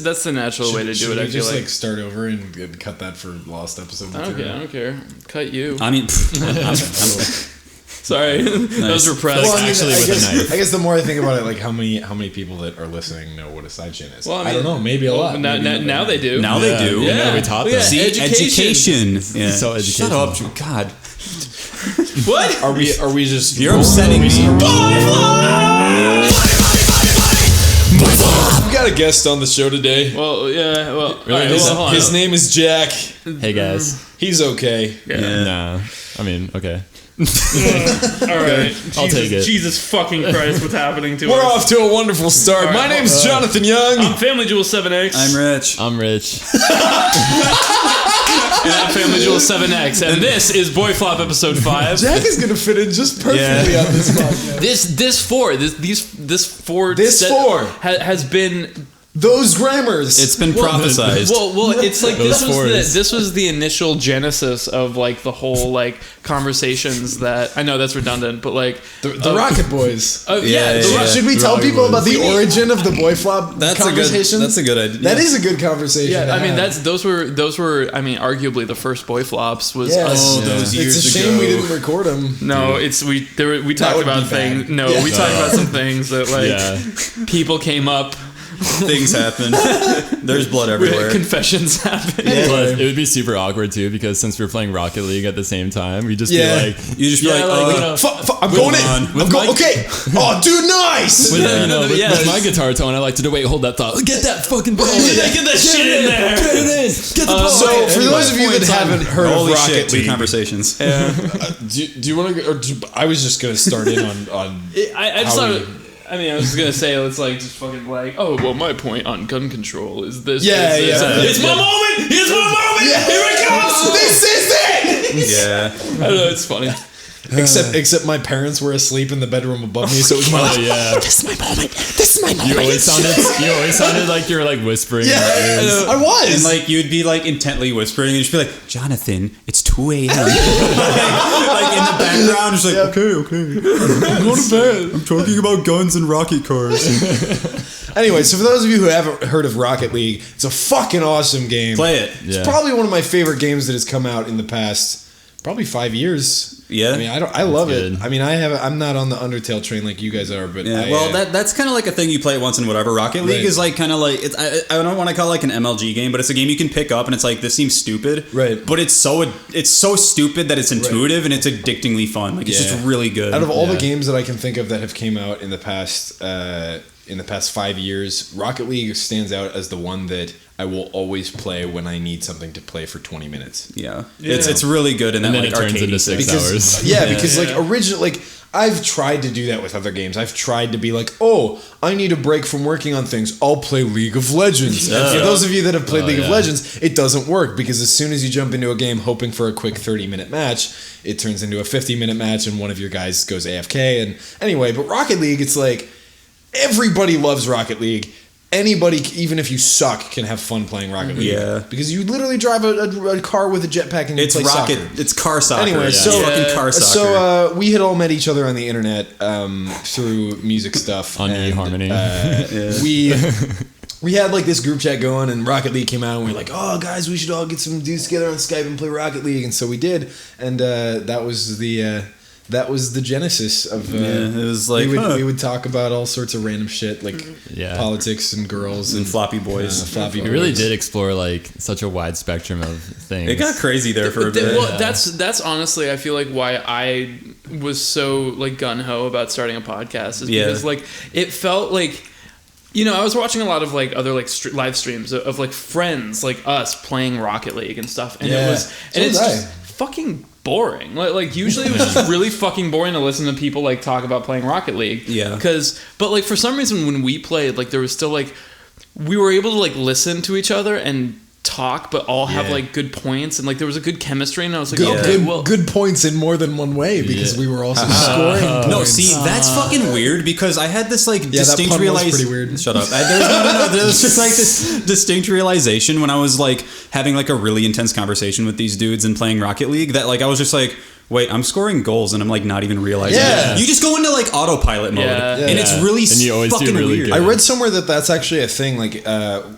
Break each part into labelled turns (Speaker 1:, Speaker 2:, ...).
Speaker 1: That's the natural way to do it. I feel
Speaker 2: just
Speaker 1: like
Speaker 2: start over and cut that for lost episode.
Speaker 1: I don't care. Cut you.
Speaker 3: I mean,
Speaker 1: Sorry, that was repressed.
Speaker 2: Well,
Speaker 4: I guess the more I think about it, like how many people that are listening know what a sidechain is.
Speaker 1: Well,
Speaker 4: I don't know, maybe a lot.
Speaker 1: Now they do.
Speaker 3: Now they do.
Speaker 1: Yeah,
Speaker 4: we taught them.
Speaker 1: Yeah,
Speaker 3: See, education. Yeah.
Speaker 4: So education.
Speaker 3: Shut up, God.
Speaker 1: What?
Speaker 2: Are we just?
Speaker 3: You're upsetting me.
Speaker 2: We've got a guest on the show today.
Speaker 1: Well, yeah. Well,
Speaker 4: Really?
Speaker 1: all right, hold on.
Speaker 2: His name is Jack.
Speaker 4: Hey guys.
Speaker 2: He's okay.
Speaker 1: Yeah.
Speaker 4: Nah. I mean, okay.
Speaker 1: All right.
Speaker 4: I'll take it.
Speaker 1: Jesus fucking Christ, what's happening to
Speaker 2: We're
Speaker 1: us?
Speaker 2: off to a wonderful start.
Speaker 1: All right,
Speaker 2: My name's Jonathan Young.
Speaker 1: I'm Family Jewel 7X.
Speaker 3: I'm Rich.
Speaker 1: And I'm Family Jewel 7X. And this is BoyFlop episode 5.
Speaker 2: Jack is gonna fit in just perfectly on this podcast.
Speaker 1: This four has been
Speaker 2: Those grammars.
Speaker 3: It's been prophesized.
Speaker 1: well. It's like
Speaker 4: Those
Speaker 1: this was the initial genesis of like the whole like conversations that I know that's redundant, but like
Speaker 2: the Rocket Boys.
Speaker 1: Yeah.
Speaker 2: Should we tell
Speaker 4: Rocket
Speaker 2: people about
Speaker 4: Boys.
Speaker 2: the origin of the BoyFlop conversation?
Speaker 3: That's a good idea.
Speaker 2: That is a good conversation.
Speaker 1: Yeah,
Speaker 2: to
Speaker 1: I mean
Speaker 2: have.
Speaker 1: those were I mean arguably the first Boyflops was
Speaker 2: Yes.
Speaker 1: us.
Speaker 3: those years
Speaker 2: It's a shame
Speaker 3: ago.
Speaker 2: we didn't record them.
Speaker 1: No, it's we talked
Speaker 2: would
Speaker 1: about
Speaker 2: be bad.
Speaker 1: things. No,
Speaker 2: Yeah.
Speaker 1: we talked about some things that like people came up.
Speaker 3: Things happen. There's blood everywhere.
Speaker 1: Confessions happen.
Speaker 4: Plus, it would be super awkward too because since we're playing Rocket League at the same time, we'd just be like,
Speaker 3: You just be like,
Speaker 2: I'm going in. I'm going. Okay. Oh, dude, nice.
Speaker 4: with,
Speaker 1: Yes.
Speaker 4: with my guitar tone, I like to do. Wait, hold that thought. Get that fucking ball.
Speaker 1: Get that shit in there.
Speaker 4: Get it in. Get the ball.
Speaker 2: So, for those of you that haven't heard
Speaker 3: Holy
Speaker 2: of
Speaker 3: shit,
Speaker 2: Rocket
Speaker 3: two
Speaker 2: League,
Speaker 3: conversations.
Speaker 2: do you want to? I was just gonna start in on.
Speaker 1: I just
Speaker 2: how
Speaker 1: thought. I mean, I was gonna say it's like just fucking like, oh well, my point on gun control is this.
Speaker 2: Yeah,
Speaker 1: this,
Speaker 2: yeah.
Speaker 1: It's my moment. It's my moment.
Speaker 2: Yeah.
Speaker 1: Here it comes.
Speaker 2: This is it.
Speaker 3: Yeah.
Speaker 1: I don't know. It's funny.
Speaker 2: Except my parents were asleep in the bedroom above me, so it was my.
Speaker 4: Oh yeah.
Speaker 2: This is my moment. This is my moment.
Speaker 4: You always sounded like you're like whispering.
Speaker 2: Yeah,
Speaker 4: in our ears.
Speaker 2: I was.
Speaker 3: And like you'd be like intently whispering, and you'd just be like, "Jonathan, it's 2 a.m." like in the background, just like, "Okay,
Speaker 2: I'm going to bed.
Speaker 3: I'm talking about guns and rocket cars."
Speaker 2: Anyway, so for those of you who haven't heard of Rocket League, it's a fucking awesome game.
Speaker 3: Play it.
Speaker 4: Yeah.
Speaker 2: It's probably one of my favorite games that has come out in the past probably 5 years.
Speaker 3: Yeah.
Speaker 2: I mean, I love
Speaker 4: good.
Speaker 2: it. I mean, I'm not on the Undertale train like you guys are, but
Speaker 3: Yeah, that's kind of like a thing you play once in whatever. Rocket League
Speaker 2: Right.
Speaker 3: is like kind of like I don't want to call it like an MLG game, but it's a game you can pick up and it's like this seems stupid,
Speaker 2: Right.
Speaker 3: But it's so stupid that it's intuitive and it's addictingly fun. Like it's just really good.
Speaker 2: Out of all the
Speaker 4: Yeah.
Speaker 2: games that I can think of that have came out in the past 5 years, Rocket League stands out as the one that I will always play when I need something to play for 20 minutes.
Speaker 3: yeah. It's really good in that
Speaker 4: then
Speaker 3: like
Speaker 4: it turns
Speaker 3: arcade
Speaker 4: into
Speaker 3: sense.
Speaker 4: 6 hours.
Speaker 2: Because like originally, like I've tried to do that with other games. I've tried to be like, oh, I need a break from working on things. I'll play League of Legends. And for those of you that have played League of Legends, it doesn't work because as soon as you jump into a game hoping for a quick 30-minute match, it turns into a 50-minute match and one of your guys goes AFK. And anyway, but Rocket League, it's like everybody loves Rocket League. Anybody, even if you suck, can have fun playing Rocket League.
Speaker 3: Yeah.
Speaker 2: Because you literally drive a car with a jetpack and you
Speaker 3: It's
Speaker 2: play
Speaker 3: rocket.
Speaker 2: soccer.
Speaker 3: It's car soccer.
Speaker 2: Anyway,
Speaker 3: It's
Speaker 2: so-
Speaker 3: fucking car soccer.
Speaker 2: So we had all met each other on the internet through music stuff
Speaker 4: On
Speaker 2: and,
Speaker 4: eHarmony.
Speaker 2: We had like this group chat going, and Rocket League came out, and we were like, "Oh, guys, we should all get some dudes together on Skype and play Rocket League." And so we did, and that was the genesis of.
Speaker 3: it was like
Speaker 2: we would talk about all sorts of random shit like
Speaker 4: Yeah.
Speaker 2: politics and girls
Speaker 3: and floppy boys.
Speaker 2: Floppy
Speaker 4: We really
Speaker 2: boys.
Speaker 4: did explore like such a wide spectrum of things.
Speaker 3: It got crazy there for a bit.
Speaker 1: Well, that's honestly, I feel like why I was so like gun ho about starting a podcast is because like it felt like. You know, I was watching a lot of like other like live streams of like friends like us playing Rocket League and stuff, and it's just fucking boring. Like usually it was just really fucking boring to listen to people like talk about playing Rocket League.
Speaker 3: Yeah.
Speaker 1: But like for some reason when we played, like there was still like we were able to like listen to each other and talk, but all have like good points, and like there was a good chemistry, and I was like,
Speaker 2: good points in more than one way because we were also scoring points.
Speaker 3: No, see, that's fucking weird because I had this like distinct
Speaker 2: that pun was
Speaker 3: realization.
Speaker 2: pretty weird.
Speaker 3: Shut up. There's just like this distinct realization when I was like having like a really intense conversation with these dudes and playing Rocket League that like I was just like, wait, I'm scoring goals and I'm like not even realizing it. You just go into like autopilot mode, and it's really fucking weird.
Speaker 2: I read somewhere that that's actually a thing. Like,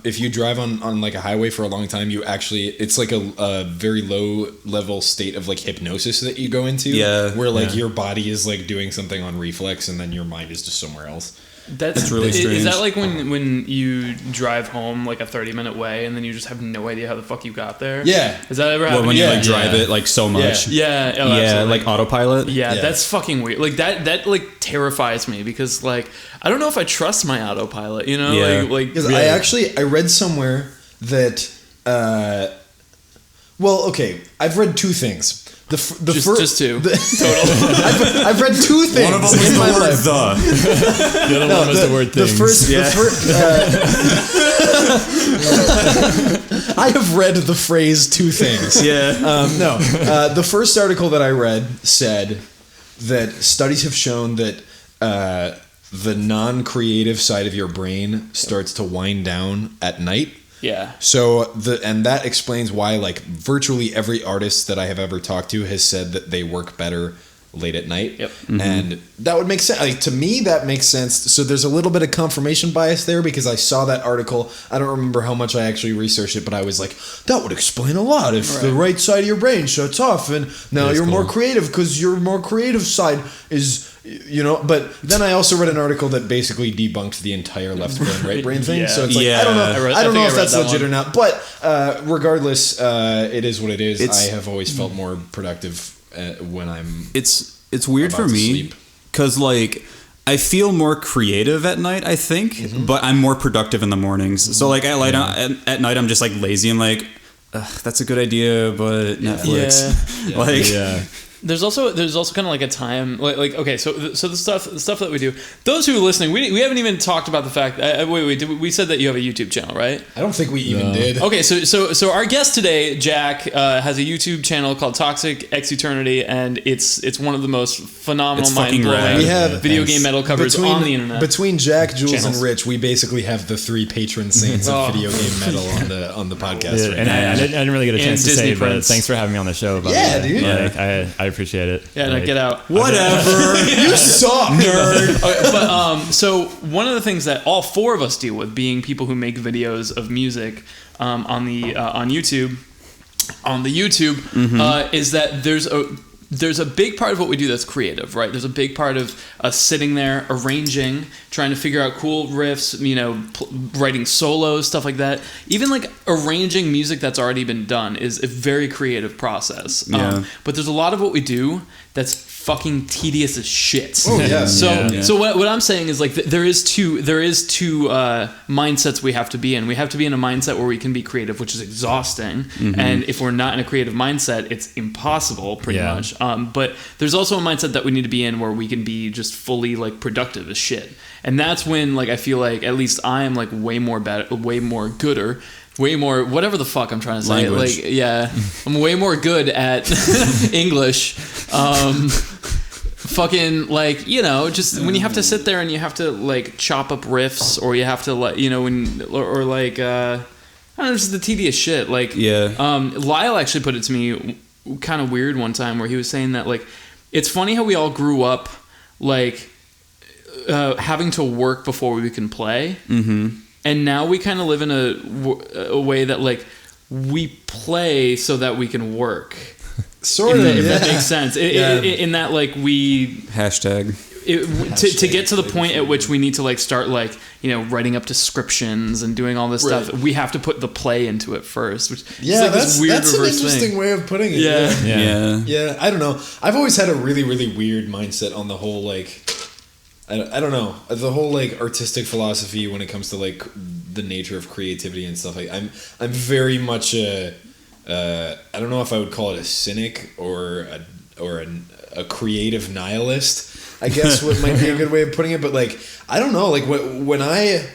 Speaker 2: if you drive on like a highway for a long time, it's like a very low level state of like hypnosis that you go into. Yeah, where like your body is like doing something on reflex, and then your mind is just somewhere else.
Speaker 1: That's really strange. Is that like when you drive home like a 30-minute way and then you just have no idea how the fuck you got there?
Speaker 2: Yeah.
Speaker 1: Has that ever happened?
Speaker 3: Well, when you like drive it like so much.
Speaker 1: Yeah.
Speaker 3: Yeah, like autopilot.
Speaker 1: Yeah, that's fucking weird. Like that like terrifies me because like I don't know if I trust my autopilot, you know?
Speaker 3: Yeah.
Speaker 1: Like
Speaker 2: because I read somewhere that I've read two things. Just two. Total. I've read two things.
Speaker 3: One of them was
Speaker 2: in my life.
Speaker 3: The
Speaker 5: other one was the word things.
Speaker 2: I have read the phrase two things. The first article that I read said that studies have shown that the non-creative side of your brain starts to wind down at night.
Speaker 1: Yeah.
Speaker 2: So that explains why like virtually every artist that I have ever talked to has said that they work better late at night. Yep. Mm-hmm. And that would make sense. Like, to me, that makes sense. So there's a little bit of confirmation bias there because I saw that article. I don't remember how much I actually researched it, but I was like, that would explain a lot if the right side of your brain shuts off and now you're more creative because your more creative side is, you know. But then I also read an article that basically debunked the entire left brain, right brain thing. So it's like, I don't know if that's legit or not. But regardless, it is what it is. I have always felt more productive when I'm
Speaker 3: it's weird for me because like I feel more creative at night, I think, but I'm more productive in the mornings. So like at night I'm just like lazy and like that's a good idea, but Netflix.
Speaker 1: There's also kind of like a time like okay, so the stuff that we do. Those who are listening, we haven't even talked about the fact. We said that you have a YouTube channel, right?
Speaker 2: I don't think we even did.
Speaker 1: Okay, so our guest today, Jack, has a YouTube channel called ToxicxEternity, and it's one of the most phenomenal, mind-blowing video game metal covers on the internet.
Speaker 2: Between Jack, Jules, and Rich, we basically have the three patron saints of video game metal on the podcast.
Speaker 5: And I didn't really get a chance to say, but thanks for having me on the show.
Speaker 2: Dude.
Speaker 5: I appreciate it.
Speaker 1: Yeah, no, get out.
Speaker 3: Whatever.
Speaker 2: You suck, nerd.
Speaker 1: Okay, but so one of the things that all four of us deal with, being people who make videos of music on YouTube, is that there's a big part of what we do that's creative, right? There's a big part of us sitting there, arranging, trying to figure out cool riffs, you know, writing solos, stuff like that. Even like arranging music that's already been done is a very creative process. But there's a lot of what we do that's fucking tedious as shit.
Speaker 2: Oh yeah.
Speaker 1: So what I'm saying is like there is two mindsets we have to be in. We have to be in a mindset where we can be creative, which is exhausting, and if we're not in a creative mindset, it's impossible pretty much. But there's also a mindset that we need to be in where we can be just fully like productive as shit, and that's when like I feel like at least I am like way more whatever the fuck I'm trying to say.
Speaker 3: Language.
Speaker 1: Like I'm way more good at English. Fucking like, you know, just when you have to sit there and you have to like chop up riffs, or you have to like, you know, or like I don't know, just the tedious shit. Like Lyle actually put it to me kind of weird one time where he was saying that like it's funny how we all grew up like having to work before we can play. And now we kind of live in a way that like we play so that we can work.
Speaker 2: Sort of,
Speaker 1: if that makes sense. In that like we
Speaker 3: hashtag
Speaker 1: to get to the point at which we need to like start like, you know, writing up descriptions and doing all this stuff, we have to put the play into it first, which is like this weird
Speaker 2: that's
Speaker 1: reverse
Speaker 2: an interesting
Speaker 1: thing.
Speaker 2: way of putting it. Yeah, I don't know. I've always had a really, really weird mindset on the whole like I don't know, the whole like artistic philosophy when it comes to like the nature of creativity and stuff. Like I'm very much I don't know if I would call it a cynic or a creative nihilist, I guess what might be a good way of putting it. But like I don't know, like when I,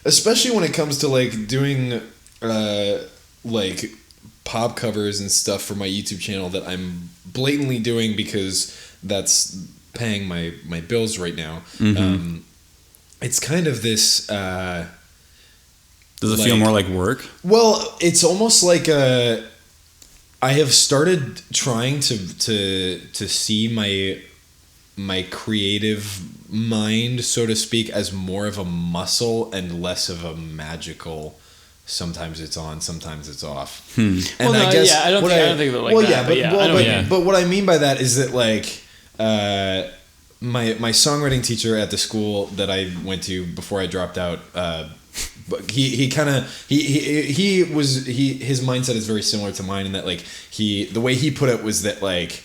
Speaker 2: especially when it comes to like doing like pop covers and stuff for my YouTube channel that I'm blatantly doing because that's paying my bills right now. It's kind of this
Speaker 3: does it feel more like work?
Speaker 2: Well, it's almost like I have started trying to see my creative mind, so to speak, as more of a muscle and less of a magical. Sometimes it's on, sometimes it's off.
Speaker 1: And I guess I don't think of it like that.
Speaker 2: But what I mean by that is that like my songwriting teacher at the school that I went to before I dropped out. His mindset is very similar to mine in that like the way he put it was that like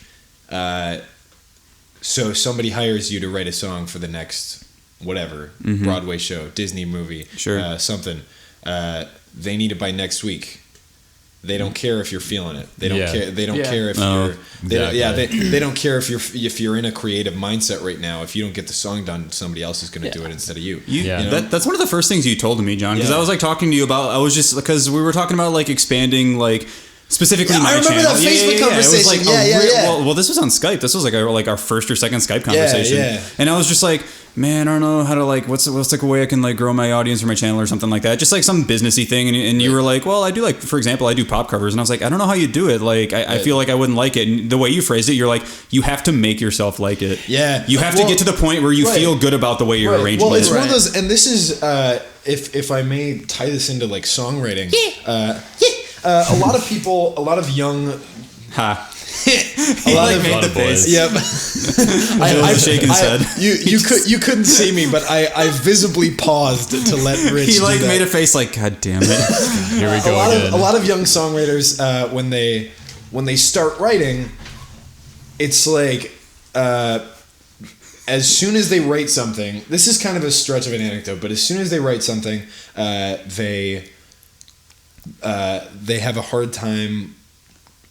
Speaker 2: so somebody hires you to write a song for the next whatever Broadway show, Disney movie, something. They need it by next week. They don't care if you're feeling it. They don't care. They don't care if you're. They don't care if you're in a creative mindset right now. If you don't get the song done, somebody else is going to do it instead of you. You know?
Speaker 3: That's one of the first things you told me, John. Because I was like talking to you about. I was just because we were talking about like expanding like. Specifically, my channel. I remember that Facebook conversation. Well, this was on Skype. This was like our first or second Skype conversation. And I was just like, man, I don't know how to like what's like a way I can like grow my audience for my channel or something like that. Just like some businessy thing. And you were like, well, I do like, for example, I do pop covers. And I was like, I don't know how you do it. Like, I feel like I wouldn't like it. And the way you phrased it, you're like, you have to make yourself like it.
Speaker 2: Yeah.
Speaker 3: You have to get to the point where you feel good about the way you're arranging it.
Speaker 2: Well, it's one of those, and this is, if I may tie this into like songwriting. A lot of young.
Speaker 3: Ha.
Speaker 2: A lot of made the face. Yep.
Speaker 3: I've shaken his head.
Speaker 2: You couldn't see me, but I visibly paused to let Rich.
Speaker 3: He like made a face like, God damn it.
Speaker 5: Here we go again.
Speaker 2: A lot of young songwriters when they start writing, it's like as soon as they write something. This is kind of a stretch of an anecdote, but as soon as they write something, they have a hard time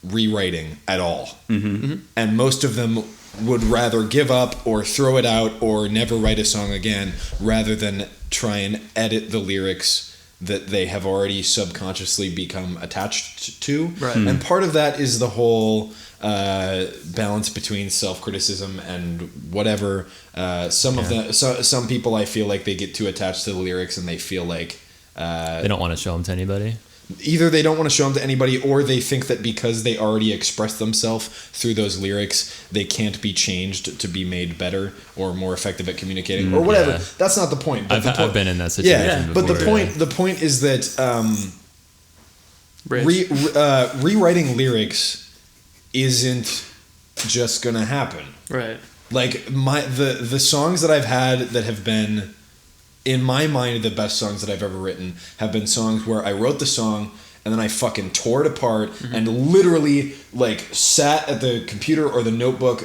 Speaker 2: rewriting at all. And most of them would rather give up or throw it out or never write a song again rather than try and edit the lyrics that they have already subconsciously become attached to. And part of that is the whole balance between self-criticism and whatever. Some people, I feel like they get too attached to the lyrics and they feel like
Speaker 5: they don't want to show them to anybody.
Speaker 2: Either they don't want to show them to anybody, or they think that because they already expressed themselves through those lyrics, they can't be changed to be made better or more effective at communicating, or whatever. Yeah. That's not the point.
Speaker 5: But I've been in that situation before.
Speaker 2: But the point is that rewriting lyrics isn't just gonna happen.
Speaker 1: Right.
Speaker 2: Like the songs that I've had that have been, in my mind, the best songs that I've ever written have been songs where I wrote the song and then I fucking tore it apart and literally like sat at the computer or the notebook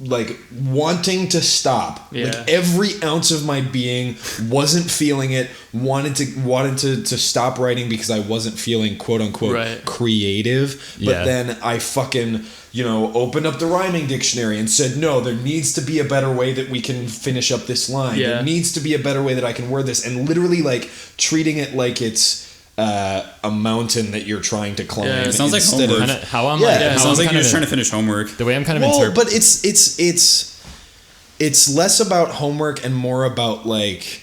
Speaker 2: like wanting to stop. Like every ounce of my being wasn't feeling it, wanted to stop writing because I wasn't feeling quote unquote creative. But then I fucking opened up the rhyming dictionary and said, no, there needs to be a better way that we can finish up this line. There needs to be a better way that I can word this. And literally like treating it like it's a mountain that you're trying to climb.
Speaker 3: It sounds like homework.
Speaker 5: It sounds
Speaker 3: like you're just trying to finish homework.
Speaker 5: The way I'm kind of interpreting.
Speaker 2: But it's less about homework and more about like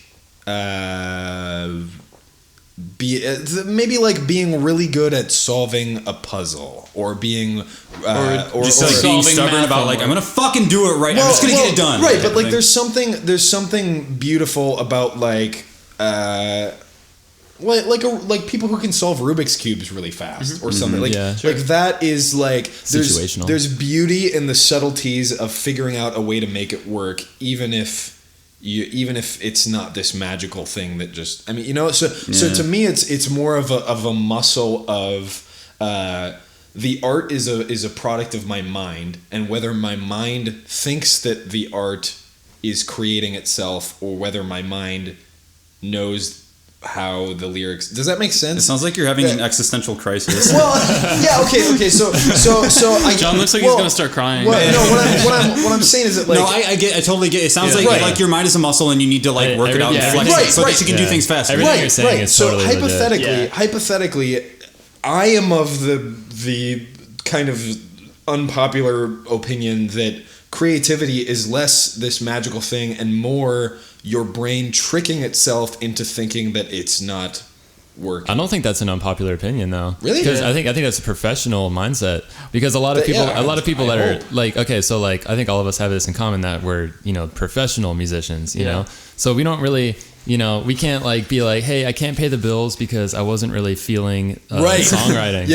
Speaker 2: maybe like being really good at solving a puzzle or being or
Speaker 3: just like being stubborn about like I'm gonna fucking do it right. I'm just gonna get it done.
Speaker 2: Right, but like there's something beautiful about like people who can solve Rubik's cubes really fast or something like that is like
Speaker 5: situational.
Speaker 2: There's beauty in the subtleties of figuring out a way to make it work, even if it's not this magical thing that just so to me it's more of a muscle of the art is a product of my mind, and whether my mind thinks that the art is creating itself or whether my mind knows how the lyrics. Does that make sense?
Speaker 3: It sounds like you're having an existential crisis.
Speaker 2: Well, okay. So
Speaker 1: John looks like he's gonna start crying.
Speaker 2: Well, no, what I'm saying is that like
Speaker 3: I totally get. It sounds like your mind is a muscle and you need to like work it out and flex it so that you can do things faster.
Speaker 5: Everything you're saying is totally
Speaker 2: hypothetically, I am of the kind of unpopular opinion that creativity is less this magical thing and more your brain tricking itself into thinking that it's not work.
Speaker 5: I don't think that's an unpopular opinion though.
Speaker 2: Really?
Speaker 5: Because I think that's a professional mindset. Because a lot of people that are like, okay, so like I think all of us have this in common that we're, you know, professional musicians, you know, so we don't really, you know, we can't like be like, hey, I can't pay the bills because I wasn't really feeling songwriting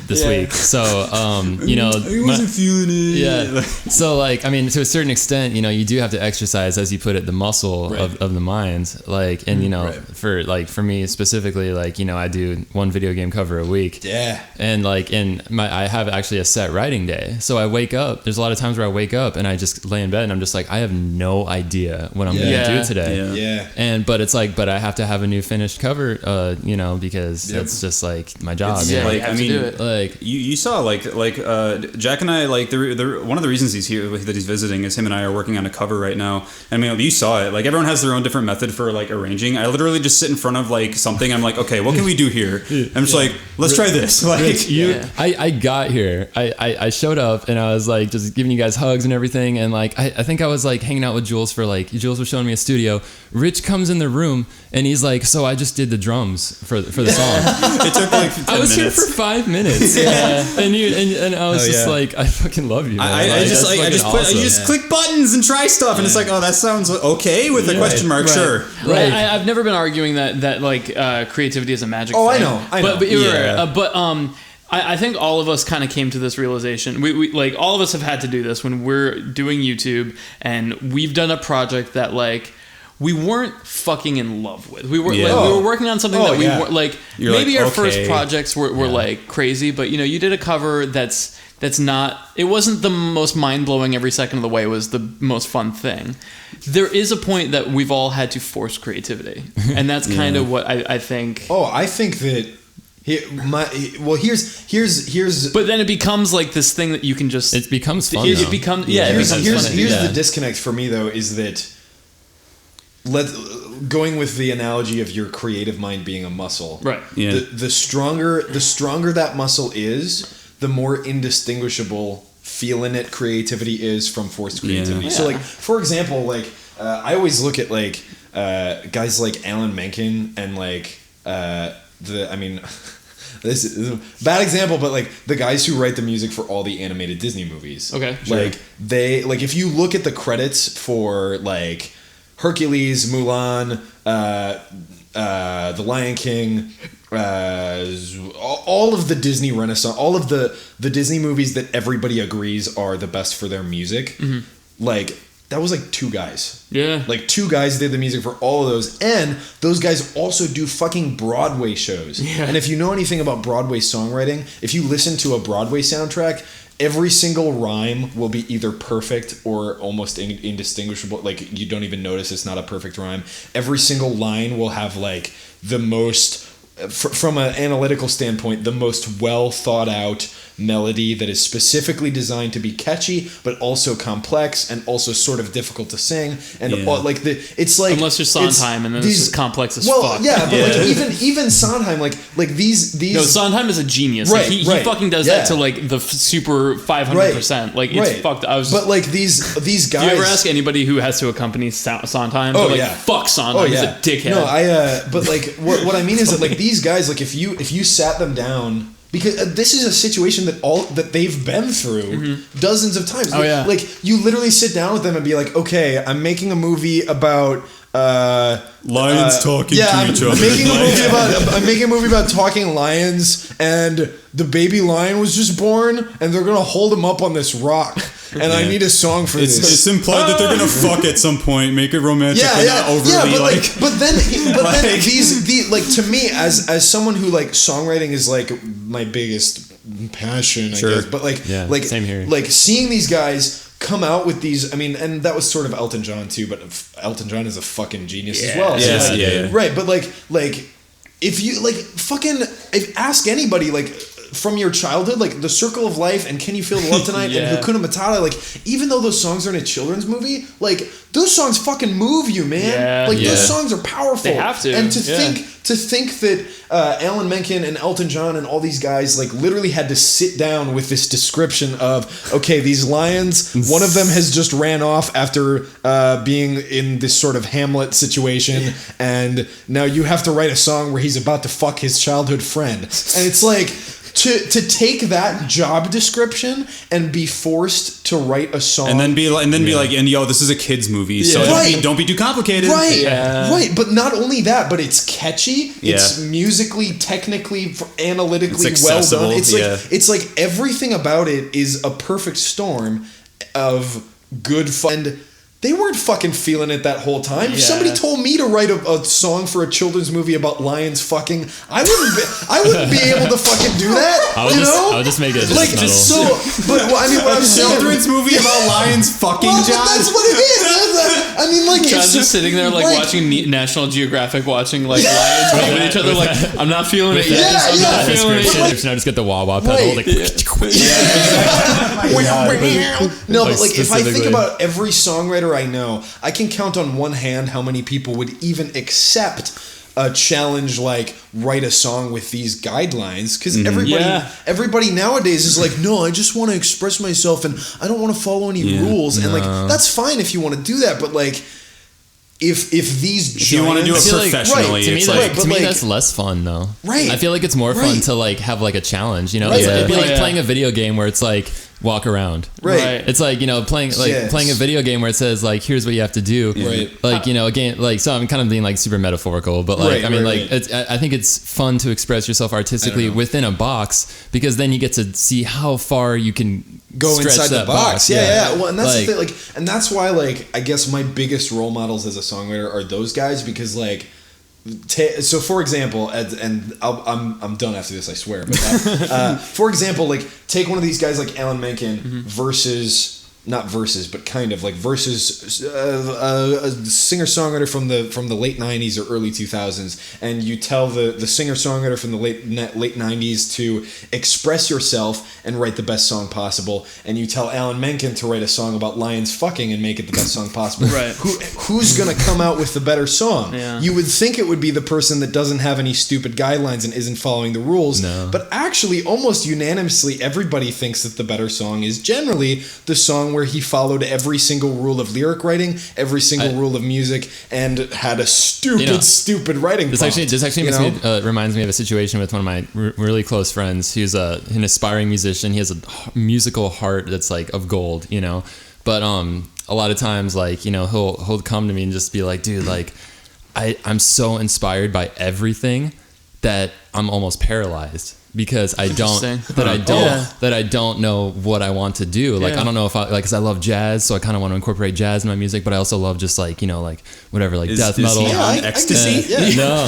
Speaker 5: this week. So, you know,
Speaker 3: I wasn't feeling it.
Speaker 5: Yeah. So like, I mean, to a certain extent, you know, you do have to exercise, as you put it, the muscle of the mind. Like, and you know, for me specifically, like, you know, I do one video game cover a week.
Speaker 2: Yeah.
Speaker 5: And like, I have actually a set writing day. So I wake up, there's a lot of times where I wake up and I just lay in bed and I'm just like, I have no idea what I'm going to do today.
Speaker 2: Yeah.
Speaker 5: But it's like, but I have to have a new finished cover, you know, because that's just like my job.
Speaker 1: Yeah,
Speaker 3: like,
Speaker 1: I mean,
Speaker 3: like you saw like Jack and I, like one of the reasons he's here, that he's visiting, is him and I are working on a cover right now. I mean, you saw it. Like everyone has their own different method for like arranging. I literally just sit in front of like something. I'm like, okay, what can we do here? I'm just like, let's try this. Like
Speaker 5: I got here. I showed up and I was like just giving you guys hugs and everything. And like I think I was like hanging out with Jules Jules was showing me a studio. Rich comes in the room and he's like, so I just did the drums for the song.
Speaker 3: It took like 10
Speaker 5: I was
Speaker 3: minutes.
Speaker 5: here for 5 minutes. And I was just like, I fucking love you, man.
Speaker 3: I just click buttons and try stuff, and it's like, oh, that sounds okay with a question mark. Sure.
Speaker 1: Right. I've never been arguing that like creativity is a magic thing.
Speaker 2: I know.
Speaker 1: But I think all of us kind of came to this realization. We like all of us have had to do this when we're doing YouTube, and we've done a project that like we weren't fucking in love with. We were we were working on something that we weren't like.
Speaker 3: You're
Speaker 1: maybe
Speaker 3: like,
Speaker 1: our
Speaker 3: okay.
Speaker 1: first projects were like crazy, but you know, you did a cover that's not. It wasn't the most mind blowing every second of the way. It was the most fun thing. There is a point that we've all had to force creativity, and that's kind of what I think.
Speaker 2: Oh, I think that. Here's.
Speaker 1: But then it becomes like this thing that you can just.
Speaker 5: It becomes fun.
Speaker 1: It becomes
Speaker 2: Here's
Speaker 1: fun.
Speaker 2: the disconnect for me though, is that going with the analogy of your creative mind being a muscle.
Speaker 1: Right.
Speaker 3: Yeah.
Speaker 2: The stronger that muscle is, the more indistinguishable feeling it creativity is from forced creativity.
Speaker 3: Yeah.
Speaker 2: So like, for example, like I always look at like guys like Alan Menken and like this is a bad example, but like the guys who write the music for all the animated Disney movies.
Speaker 1: Okay.
Speaker 2: Like they like, if you look at the credits for like Hercules, Mulan, The Lion King, all of the Disney Renaissance, all of the Disney movies that everybody agrees are the best for their music, like that was like 2 guys.
Speaker 1: Yeah.
Speaker 2: Like 2 guys did the music for all of those. And those guys also do fucking Broadway shows. Yeah. And if you know anything about Broadway songwriting, if you listen to a Broadway soundtrack, every single rhyme will be either perfect or almost indistinguishable. Like you don't even notice it's not a perfect rhyme. Every single line will have like the most, from an analytical standpoint, the most well thought out melody that is specifically designed to be catchy but also complex and also sort of difficult to sing, and like it's like, unless you're Sondheim and then it's just complex as fuck. Like even Sondheim, like these no, Sondheim is a genius. Right, like he fucking does that to like the super 500%. Like it's fucked. But like these guys. Do you ever ask anybody who has to accompany Sondheim? They're like, fuck Sondheim. He's a dickhead. No, but like what I mean is that like these guys, like if you sat them down. Because this is a situation that they've been through dozens of times. Like you literally sit down with them and be like, okay, I'm making a movie about lions talking to each other. I'm making a movie about talking lions, and the baby lion was just born, and they're gonna hold him up on this rock, and I need a song for this. It's implied that they're gonna fuck at some point, make it romantic, but not overly but then these like, to me as someone who like songwriting is like my biggest passion, I guess. But like same here. Like seeing these guys come out with these, I mean, and that was sort of Elton John too, but Elton John is a fucking genius as well. Right, but like if you like fucking ask anybody, like from your childhood, like The Circle of Life and Can You Feel the Love Tonight and Hakuna Matata, like even though those songs are in a children's movie, like those songs fucking move you, man. Those songs are powerful.
Speaker 1: They have to.
Speaker 2: And to think that Alan Menken and Elton John and all these guys like literally had to sit down with this description of, okay, these lions, one of them has just ran off after being in this sort of Hamlet situation, and now you have to write a song where he's about to fuck his childhood friend. And it's like, to take that job description and be forced to write a song,
Speaker 3: and then be like, this is a kids movie, so don't be too complicated,
Speaker 2: right? But not only that, but it's catchy, it's musically, technically, analytically well done. It's like everything about it is a perfect storm of good fun. And they weren't fucking feeling it that whole time. If somebody told me to write a song for a children's movie about lions fucking, I wouldn't be able to fucking do that.
Speaker 5: I would just make it
Speaker 2: like so. But what I'm saying,
Speaker 3: children's movie about lions fucking.
Speaker 2: But that's what it is. I mean, like
Speaker 1: John's just sitting there like watching National Geographic, watching like lions fight with each other. Like I'm not feeling it yet. I'm not feeling it yet.
Speaker 5: I just get the wah wah pedal. Like,
Speaker 2: no, but like if I think about every songwriter I know, I can count on one hand how many people would even accept a challenge like write a song with these guidelines, because everybody nowadays is like, no, I just want to express myself and I don't want to follow any rules. And like that's fine if you want to do that, but like if these giants,
Speaker 3: you want to do it professionally,
Speaker 5: to me that's less fun though. Right. I feel like it's more fun to like have like a challenge, you know? Right. It'd be like playing a video game where it's like walk around. Right. It's like, you know, playing a video game where it says like, here's what you have to do. Right. Like, you know, again, like, so I'm kind of being like super metaphorical, but like, I think it's fun to express yourself artistically within a box, because then you get to see how far you can
Speaker 2: go inside the box. Yeah. Well, and that's the thing, like, and that's why, like, I guess my biggest role models as a songwriter are those guys, because like, so for example, and I'm done after this, I swear, but for example, like take one of these guys like Alan Menken versus a singer-songwriter from the late 90s or early 2000s, and you tell the singer-songwriter from the late 90s to express yourself and write the best song possible, and you tell Alan Menken to write a song about lions fucking and make it the best song possible. Right. Who's gonna come out with the better song? Yeah. You would think it would be the person that doesn't have any stupid guidelines and isn't following the rules. No. But actually, almost unanimously, everybody thinks that the better song is generally the song where he followed every single rule of lyric writing, every single rule of music, and had a stupid writing.
Speaker 5: This actually reminds me of a situation with one of my really close friends. He's an aspiring musician. He has a musical heart that's like of gold, you know. But a lot of times, like, you know, he'll come to me and just be like, dude, like, I'm so inspired by everything that I'm almost paralyzed, because I don't know what I want to do. Like, I don't know if because I love jazz, so I kind of want to incorporate jazz in my music, but I also love just like, you know, like whatever, like death metal.
Speaker 3: Ecstasy?
Speaker 5: No,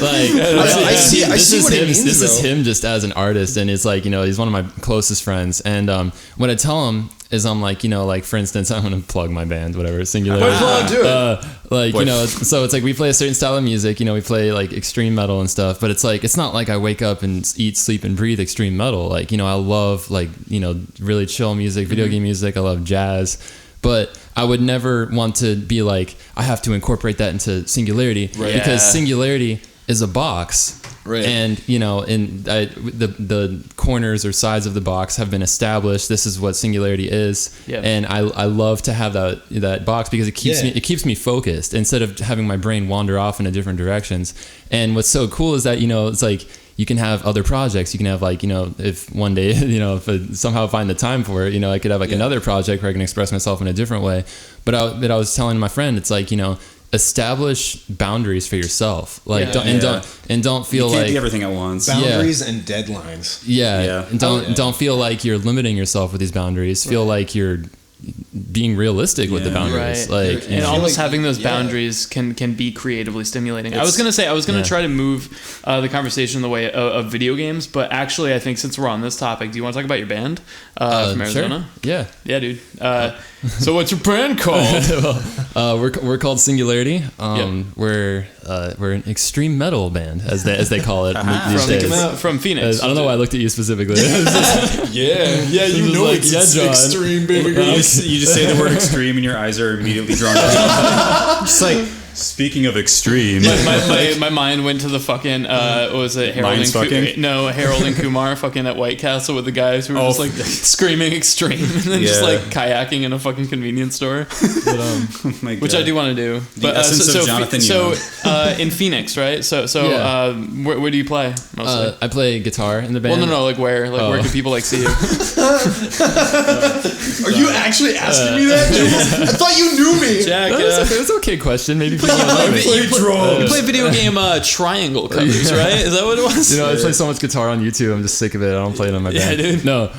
Speaker 5: like this is him just as an artist, and it's like, you know, he's one of my closest friends, and what I tell him is, I'm like, you know, like for instance, I'm gonna plug my band, whatever, Singularity. Like, you know, so it's like we play a certain style of music, you know, we play like extreme metal and stuff, but it's like, it's not like I wake up and eat, sleep, and breathe extreme metal. Like, you know, I love like, you know, really chill music, video game music. I love jazz, but I would never want to be like, I have to incorporate that into Singularity, because Singularity is a box. Right. And, you know, the corners or sides of the box have been established. This is what Singularity is. Yep. And I love to have that box, because it keeps me focused instead of having my brain wander off into different directions. And what's so cool is that, you know, it's like you can have other projects. You can have like, you know, if one day, you know, if I somehow find the time for it, you know, I could have like another project where I can express myself in a different way. But I was telling my friend, it's like, you know, establish boundaries for yourself, like don't feel
Speaker 3: you can't
Speaker 5: like
Speaker 3: be everything at once.
Speaker 2: Boundaries and deadlines.
Speaker 5: And don't feel like you're limiting yourself with these boundaries. Feel like you're being realistic with the boundaries.
Speaker 1: Right.
Speaker 5: Like,
Speaker 1: and almost
Speaker 2: like,
Speaker 1: having those boundaries can be creatively stimulating. I was going to try to move the conversation the way of video games, but actually I think since we're on this topic, do you want to talk about your band from Arizona?
Speaker 5: Sure.
Speaker 1: Yeah, dude. So what's your band called?
Speaker 5: We're called Singularity. We're an extreme metal band, as they call it these days.
Speaker 1: From Phoenix.
Speaker 5: I don't know why I looked at you specifically.
Speaker 2: You know
Speaker 5: like,
Speaker 2: it's
Speaker 5: John.
Speaker 2: extreme, baby.
Speaker 3: You just say the word extreme and your eyes are immediately drawn to Just like, speaking of extreme.
Speaker 1: My mind went to the fucking what was it, Harold and Kumar fucking at White Castle with the guys who were just like screaming extreme and then just like kayaking in a fucking convenience store. But, which I do want to do.
Speaker 3: The essence of Jonathan
Speaker 1: in Phoenix, right? Where do you play mostly?
Speaker 5: I play guitar in the band.
Speaker 1: Well, no, like where? Like where can people like see you?
Speaker 2: Are you actually asking me that, Jules? I thought you knew me.
Speaker 1: Jack,
Speaker 5: It was an okay question. Maybe people
Speaker 1: you play video game triangle covers, right? Is that what it was?
Speaker 5: I play so much guitar on YouTube. I'm just sick of it. I don't play it on my band.
Speaker 1: Dude.
Speaker 5: No.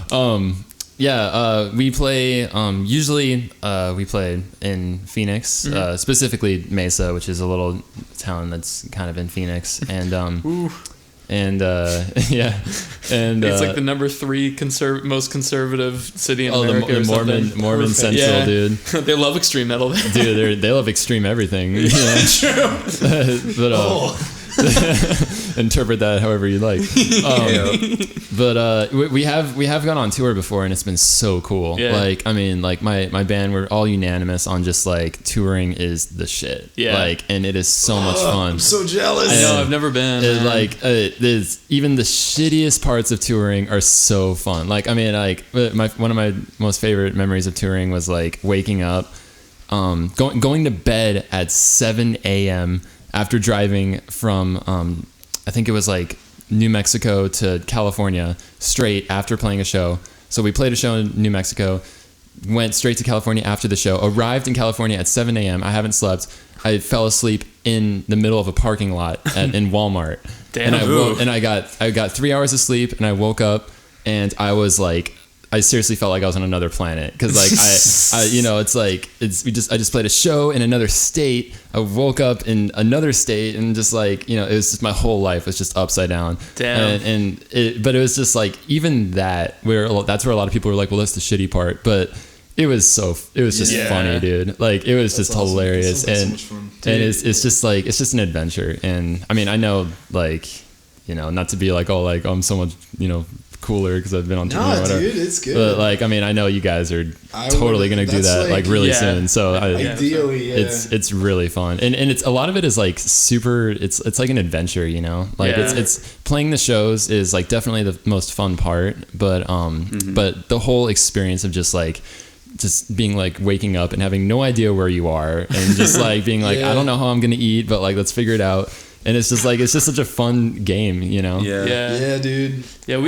Speaker 5: We play. Usually, we play in Phoenix, specifically Mesa, which is a little town that's kind of in Phoenix, and
Speaker 1: it's like the number 3 most conservative city in America.
Speaker 5: The Mormon Central, dude.
Speaker 1: They love extreme metal.
Speaker 5: Dude, they love extreme everything. But interpret that however you like. But we have gone on tour before, and it's been so cool. Yeah. Like, I mean, like my band, we're all unanimous on just like touring is the shit. Yeah. Like, and it is so much fun.
Speaker 2: I'm so jealous.
Speaker 1: I know, I've never been.
Speaker 5: There's even the shittiest parts of touring are so fun. Like, I mean, like one of my most favorite memories of touring was like waking up, going to bed at 7 a.m. after driving from, I think it was like New Mexico to California straight after playing a show. So we played a show in New Mexico, went straight to California after the show, arrived in California at 7 a.m. I haven't slept. I fell asleep in the middle of a parking lot in Walmart.
Speaker 1: Damn.
Speaker 5: And I got 3 hours of sleep, and I woke up and I was like, I seriously felt like I was on another planet, because like I just played a show in another state. I woke up in another state, and just like, it was just my whole life was just upside down.
Speaker 1: Damn.
Speaker 5: But it was just like, even that's where a lot of people were like, well, that's the shitty part, but it was just funny, dude. Like, it was just awesome. Hilarious, and
Speaker 2: so much fun.
Speaker 5: It's just like, it's just an adventure. And I mean, I know, like, not to be like, oh, like I'm so much, cooler because I've been on tour or whatever.
Speaker 2: Dude, it's good.
Speaker 5: But like, I mean, I know you guys are totally gonna do that like really soon. So
Speaker 2: ideally,
Speaker 5: it's really fun, and it's a lot of it is like super. It's like an adventure, Like it's playing the shows is like definitely the most fun part, but but the whole experience of just being like waking up and having no idea where you are, and just like being like, I don't know how I'm gonna eat, but like let's figure it out. And it's just such a fun game,
Speaker 2: Yeah, dude.
Speaker 1: Yeah,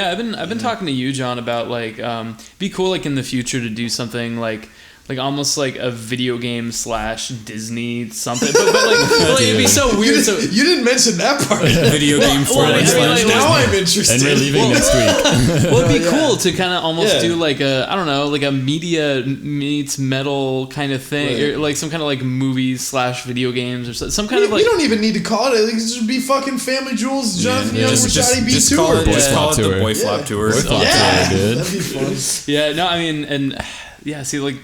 Speaker 1: I've been talking to you, John, about like be cool like in the future to do something like almost like a video game / Disney something, but like it'd be so weird.
Speaker 2: You didn't mention that part.
Speaker 3: Video game
Speaker 2: now I'm interested.
Speaker 5: And we're leaving next week.
Speaker 1: Well, it'd be cool to kind of almost do like like a media meets metal kind of thing, or like some kind of like movies / video games, or some kind of like.
Speaker 2: You don't even need to call it. Like, it should be fucking Family Jewels, Jonathan Young, Machadi B
Speaker 3: just
Speaker 2: tour.
Speaker 3: Call it the BoyFlop tour.
Speaker 2: That'd be fun.
Speaker 1: Yeah, no, I mean, and see, like.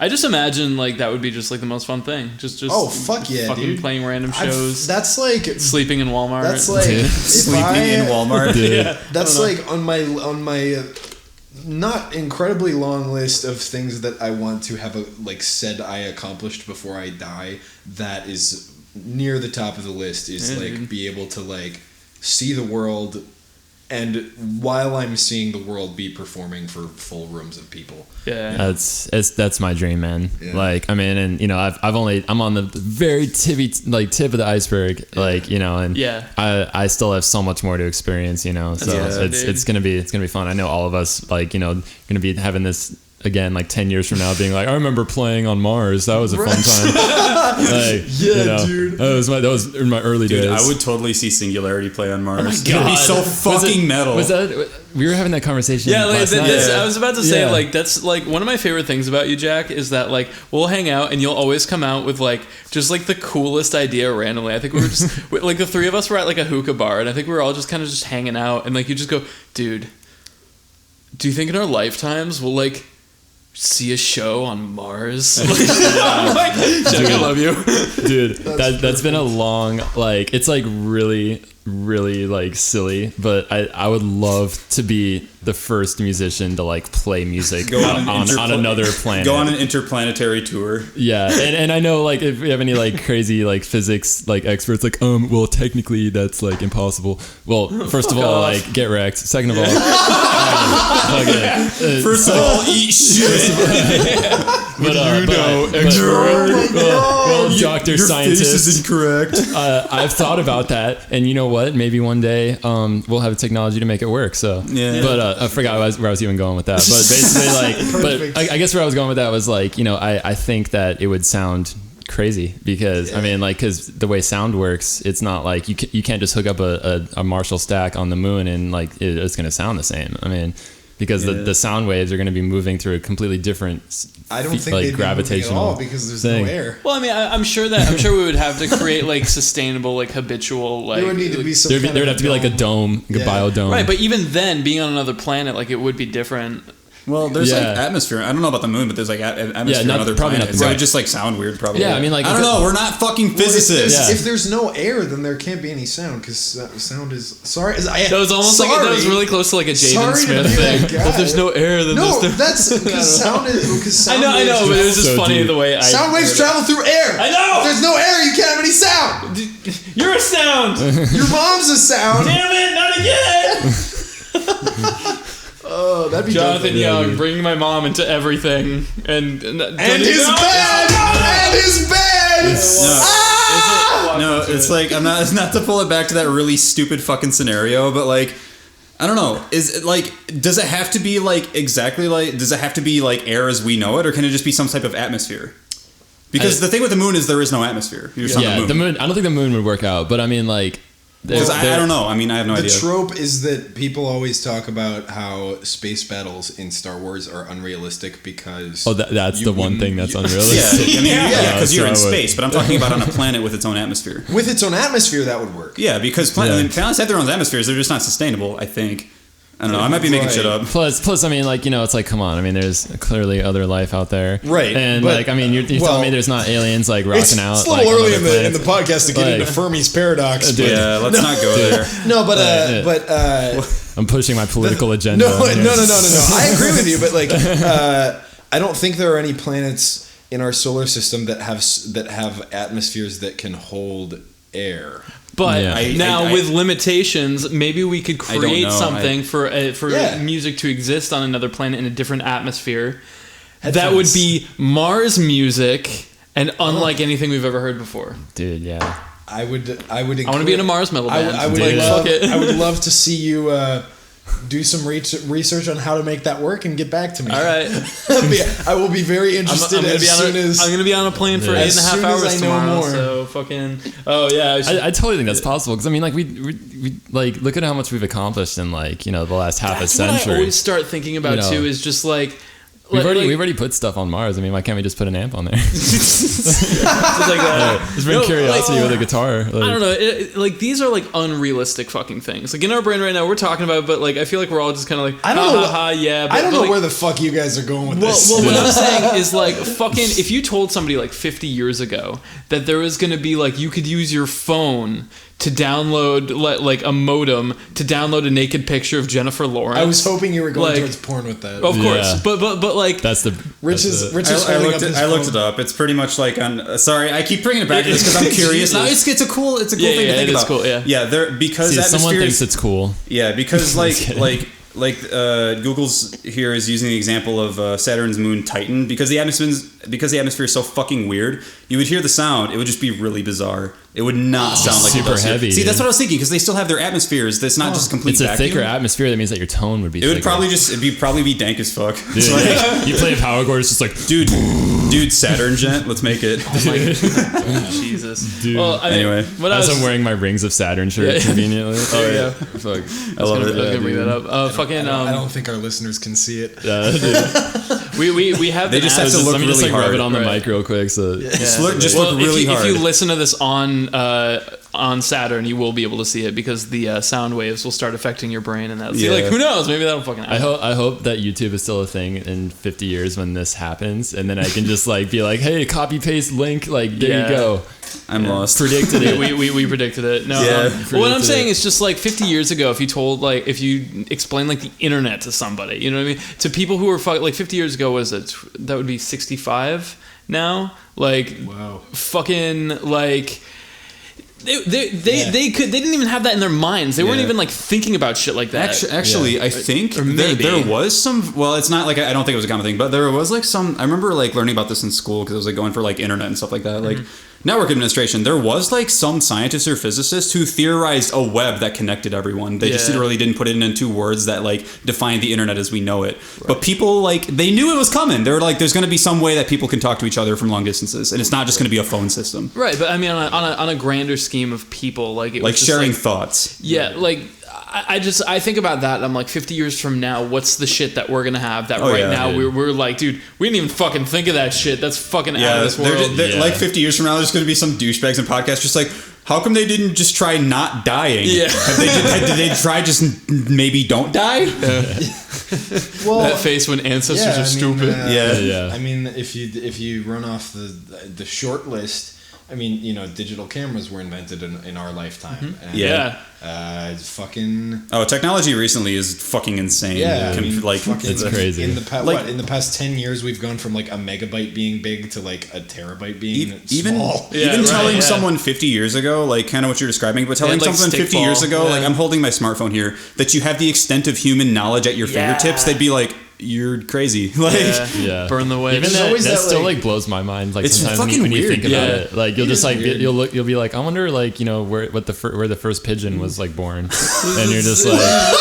Speaker 1: I just imagine like that would be just like the most fun thing. Just
Speaker 2: oh fuck yeah,
Speaker 1: fucking
Speaker 2: dude.
Speaker 1: Playing random shows.
Speaker 2: That's like
Speaker 1: sleeping in Walmart.
Speaker 2: That's like
Speaker 3: sleeping in Walmart.
Speaker 2: Dude. That's like on my not incredibly long list of things that I want to have said I accomplished before I die. That is near the top of the list. Is be able to see the world. And while I'm seeing the world, be performing for full rooms of people.
Speaker 1: Yeah,
Speaker 5: that's my dream, man. Yeah. Like, I mean, and I'm on the very tip of the iceberg, and I still have so much more to experience, So it's gonna be fun. I know all of us gonna be having this again like 10 years from now being like, I remember playing on Mars, that was a fun time. Like,
Speaker 2: dude,
Speaker 5: that was in my early days.
Speaker 3: I would totally see Singularity play on Mars.
Speaker 1: Oh my
Speaker 3: It'd
Speaker 1: God.
Speaker 3: be so fucking metal.
Speaker 5: Was that we were having that conversation last night.
Speaker 1: I was about to say like that's like one of my favorite things about you, Jack, is that like we'll hang out and you'll always come out with like just like the coolest idea randomly. I think we were just like the three of us were at like a hookah bar and I think we were all just kind of just hanging out and like you just go, dude, do you think in our lifetimes we'll like see a show on Mars? I'm like, Jack, I love you,
Speaker 5: dude. That's been a long like it's like really like silly, but I would love to be the first musician to like play music on another planet.
Speaker 3: Go on an interplanetary tour.
Speaker 5: Yeah, and I know like if we have any like crazy like physics like experts like well technically that's like impossible. Well, first of all like get wrecked. Second of all,
Speaker 3: first of all eat shit.
Speaker 5: Doctor Scientist
Speaker 3: is incorrect.
Speaker 5: I've thought about that, and you know what? Maybe one day we'll have the technology to make it work. So, but I forgot where I was even going with that. But basically, like, I guess where I was going with that was like, you know, I think that it would sound crazy because I mean, like, because the way sound works, it's not like you can't just hook up a Marshall stack on the moon and like it's going to sound the same. I mean. Because the sound waves are going to be moving through a completely different,
Speaker 2: I don't think
Speaker 5: like
Speaker 2: they'd
Speaker 5: gravitational
Speaker 2: be moving at all because there's
Speaker 5: thing.
Speaker 2: no air.
Speaker 1: Well, I mean, I'm sure we would have to create like sustainable, like habitual, like
Speaker 2: There would need to be some.
Speaker 5: There would have to be like a dome, like a biodome.
Speaker 1: Right, but even then, being on another planet, like it would be different.
Speaker 3: Well, there's like atmosphere. I don't know about the moon, but there's like atmosphere on other planets. So it would just like sound weird, probably.
Speaker 5: Yeah, I mean, like
Speaker 3: I don't know. We're not fucking physicists.
Speaker 2: If there's no air, then there can't be any sound because sound is sorry.
Speaker 1: That was almost like that was really close to like a Jaden Smith thing. If there's no air, then
Speaker 2: that's because sound is because sound.
Speaker 1: I know, but it was just funny the way
Speaker 2: sound waves travel through air.
Speaker 1: I know.
Speaker 2: If there's no air, you can't have any sound.
Speaker 1: You're a sound.
Speaker 2: Your mom's a sound.
Speaker 1: Damn it! Not again.
Speaker 2: Oh, that'd be
Speaker 1: Jonathan Young bringing my mom into everything and his
Speaker 2: bed and his bed.
Speaker 3: No, it's like it's not to pull it back to that really stupid fucking scenario, but like I don't know. Is it like does it have to be like exactly like does it have to be like air as we know it, or can it just be some type of atmosphere? Because the thing with the moon is there is no atmosphere. You're just on the moon.
Speaker 5: I don't think the moon would work out, but I mean like.
Speaker 3: Because I don't know. I mean, I have no idea.
Speaker 2: The trope is that people always talk about how space battles in Star Wars are unrealistic because...
Speaker 5: Oh, that's the one thing that's unrealistic.
Speaker 3: Yeah, I mean, because you're in space, but I'm talking about on a planet with its own atmosphere.
Speaker 2: With its own atmosphere, that would work.
Speaker 3: Yeah, because planets have their own atmospheres. They're just not sustainable, I think. I don't know. I might be making shit up.
Speaker 5: Plus, I mean, like, you know, it's like, come on. I mean, there's clearly other life out there.
Speaker 2: Right.
Speaker 5: And, like, I mean, you're telling me there's not aliens, like, rocking out.
Speaker 2: It's a little early in the podcast to get into Fermi's paradox.
Speaker 3: Yeah, let's not go there.
Speaker 2: No, but
Speaker 5: I'm pushing my political agenda.
Speaker 2: No. I agree with you, but, like, I don't think there are any planets in our solar system that have atmospheres that can hold air.
Speaker 1: But with limitations, maybe we could create something for music to exist on another planet in a different atmosphere. That would be Mars music, and unlike anything we've ever heard before.
Speaker 5: Dude, yeah.
Speaker 2: I want
Speaker 1: to be in a Mars metal band.
Speaker 2: I would love to see you do some research on how to make that work and get back to me.
Speaker 1: All right.
Speaker 2: I will be very interested
Speaker 1: I'm going to be on a plane for 8.5 hours tomorrow. So fucking... Oh, yeah.
Speaker 5: I totally think that's possible. Because, I mean, like, we like, look at how much we've accomplished in, like, you know, the last half a century.
Speaker 1: What I always start thinking about, too, is just, like...
Speaker 5: We've already put stuff on Mars. I mean, why can't we just put an amp on there?
Speaker 1: Just bring
Speaker 5: curiosity with a guitar.
Speaker 1: Like, I don't know. These are like unrealistic fucking things. Like in our brain right now, we're talking about it, but like I feel like we're all just kind of like, I don't know
Speaker 2: where the fuck you guys are going with this.
Speaker 1: Well, what I'm saying is like fucking. If you told somebody like 50 years ago that there was going to be like you could use your phone to download like a modem to download a naked picture of Jennifer Lawrence.
Speaker 2: I was hoping you were going towards porn with that.
Speaker 1: Of course, but like
Speaker 5: that's the
Speaker 2: Rich is
Speaker 3: I looked it up. It's pretty much like on. Sorry, I keep bringing it back to this because I'm curious. No, it's a cool thing to think about.
Speaker 1: Cool,
Speaker 3: because
Speaker 5: someone thinks it's cool.
Speaker 3: Yeah, because Google's here is using the example of Saturn's moon Titan because the because the atmosphere is so fucking weird, you would hear the sound, it would just be really bizarre. It would not sound like
Speaker 5: super heavy.
Speaker 3: See, that's what I was thinking, because they still have their atmospheres. That's not just complete.
Speaker 5: It's a
Speaker 3: vacuum.
Speaker 5: thicker atmosphere. That means that your tone would be.
Speaker 3: It would probably be dank as fuck.
Speaker 5: Dude, you play a power chord, it's just like,
Speaker 3: dude, Saturn gent. Let's make it.
Speaker 1: Jesus.
Speaker 5: Dude.
Speaker 1: Well,
Speaker 3: anyway,
Speaker 5: I'm wearing my Rings of Saturn shirt conveniently.
Speaker 3: Oh yeah,
Speaker 1: fuck.
Speaker 3: I love it.
Speaker 1: I was gonna bring that up.
Speaker 2: I don't think our listeners can see it.
Speaker 1: We have.
Speaker 3: They just have to look
Speaker 5: Let me just
Speaker 3: really
Speaker 5: rub
Speaker 3: hard.
Speaker 5: it on the mic real quick. So
Speaker 3: Just look really hard.
Speaker 1: If you listen to this on Saturn, you will be able to see it because the sound waves will start affecting your brain, and that's like, who knows? Maybe that'll fucking happen.
Speaker 5: I hope that YouTube is still a thing in 50 years when this happens, and then I can just like be like, hey, copy paste link, like there you go.
Speaker 3: I'm lost.
Speaker 5: Predicted it.
Speaker 1: We predicted it. No, well, what I'm saying is just like 50 years ago, if you explain like the internet to somebody, you know what I mean? To people who were like 50 years ago, that would be 65 now? Like,
Speaker 2: wow.
Speaker 1: Fucking like. They didn't even have that in their minds. They weren't even like thinking about shit like that.
Speaker 3: Actually, I think there was some. Well, it's not like I don't think it was a common thing, but there was like some. I remember like learning about this in school because I was like going for like internet and stuff like that. Like network administration. There was like some scientists or physicists who theorized a web that connected everyone. They just really didn't put it into words that like defined the internet as we know it. Right. But people like they knew it was coming. They were like, there's going to be some way that people can talk to each other from long distances, and it's not just going to be a phone system.
Speaker 1: Right, but I mean on a grander scheme of people, like it was just
Speaker 3: sharing thoughts.
Speaker 1: Yeah, like I think about that and I'm like 50 years from now, what's the shit that we're gonna have that now we're like, dude, we didn't even fucking think of that shit. That's fucking out of this world.
Speaker 3: Like 50 years from now, there's gonna be some douchebags in podcasts just like, how come they didn't just try not dying? Yeah. Did they try just maybe don't die?
Speaker 1: Well, that face when ancestors are stupid.
Speaker 2: I mean, if you run off the short list, I mean, you know, digital cameras were invented in our lifetime. And, fucking.
Speaker 3: Oh, technology recently is fucking insane.
Speaker 2: Yeah, I mean,
Speaker 3: like
Speaker 5: it's crazy.
Speaker 2: In the past 10 years, we've gone from like a megabyte being big to like a terabyte being small.
Speaker 3: Even telling someone 50 years ago, like kind of what you're describing, but telling someone 50 years ago, like I'm holding my smartphone here, that you have the extent of human knowledge at your fingertips, they'd be like, you're crazy. Like,
Speaker 1: burn the way.
Speaker 5: Even that still like blows my mind. Like
Speaker 3: it's
Speaker 5: sometimes
Speaker 3: fucking
Speaker 5: when you
Speaker 3: weird.
Speaker 5: think about it, like you'll just like you'll be like, I wonder like, you know, where the first pigeon was like born, and you're just like,
Speaker 3: I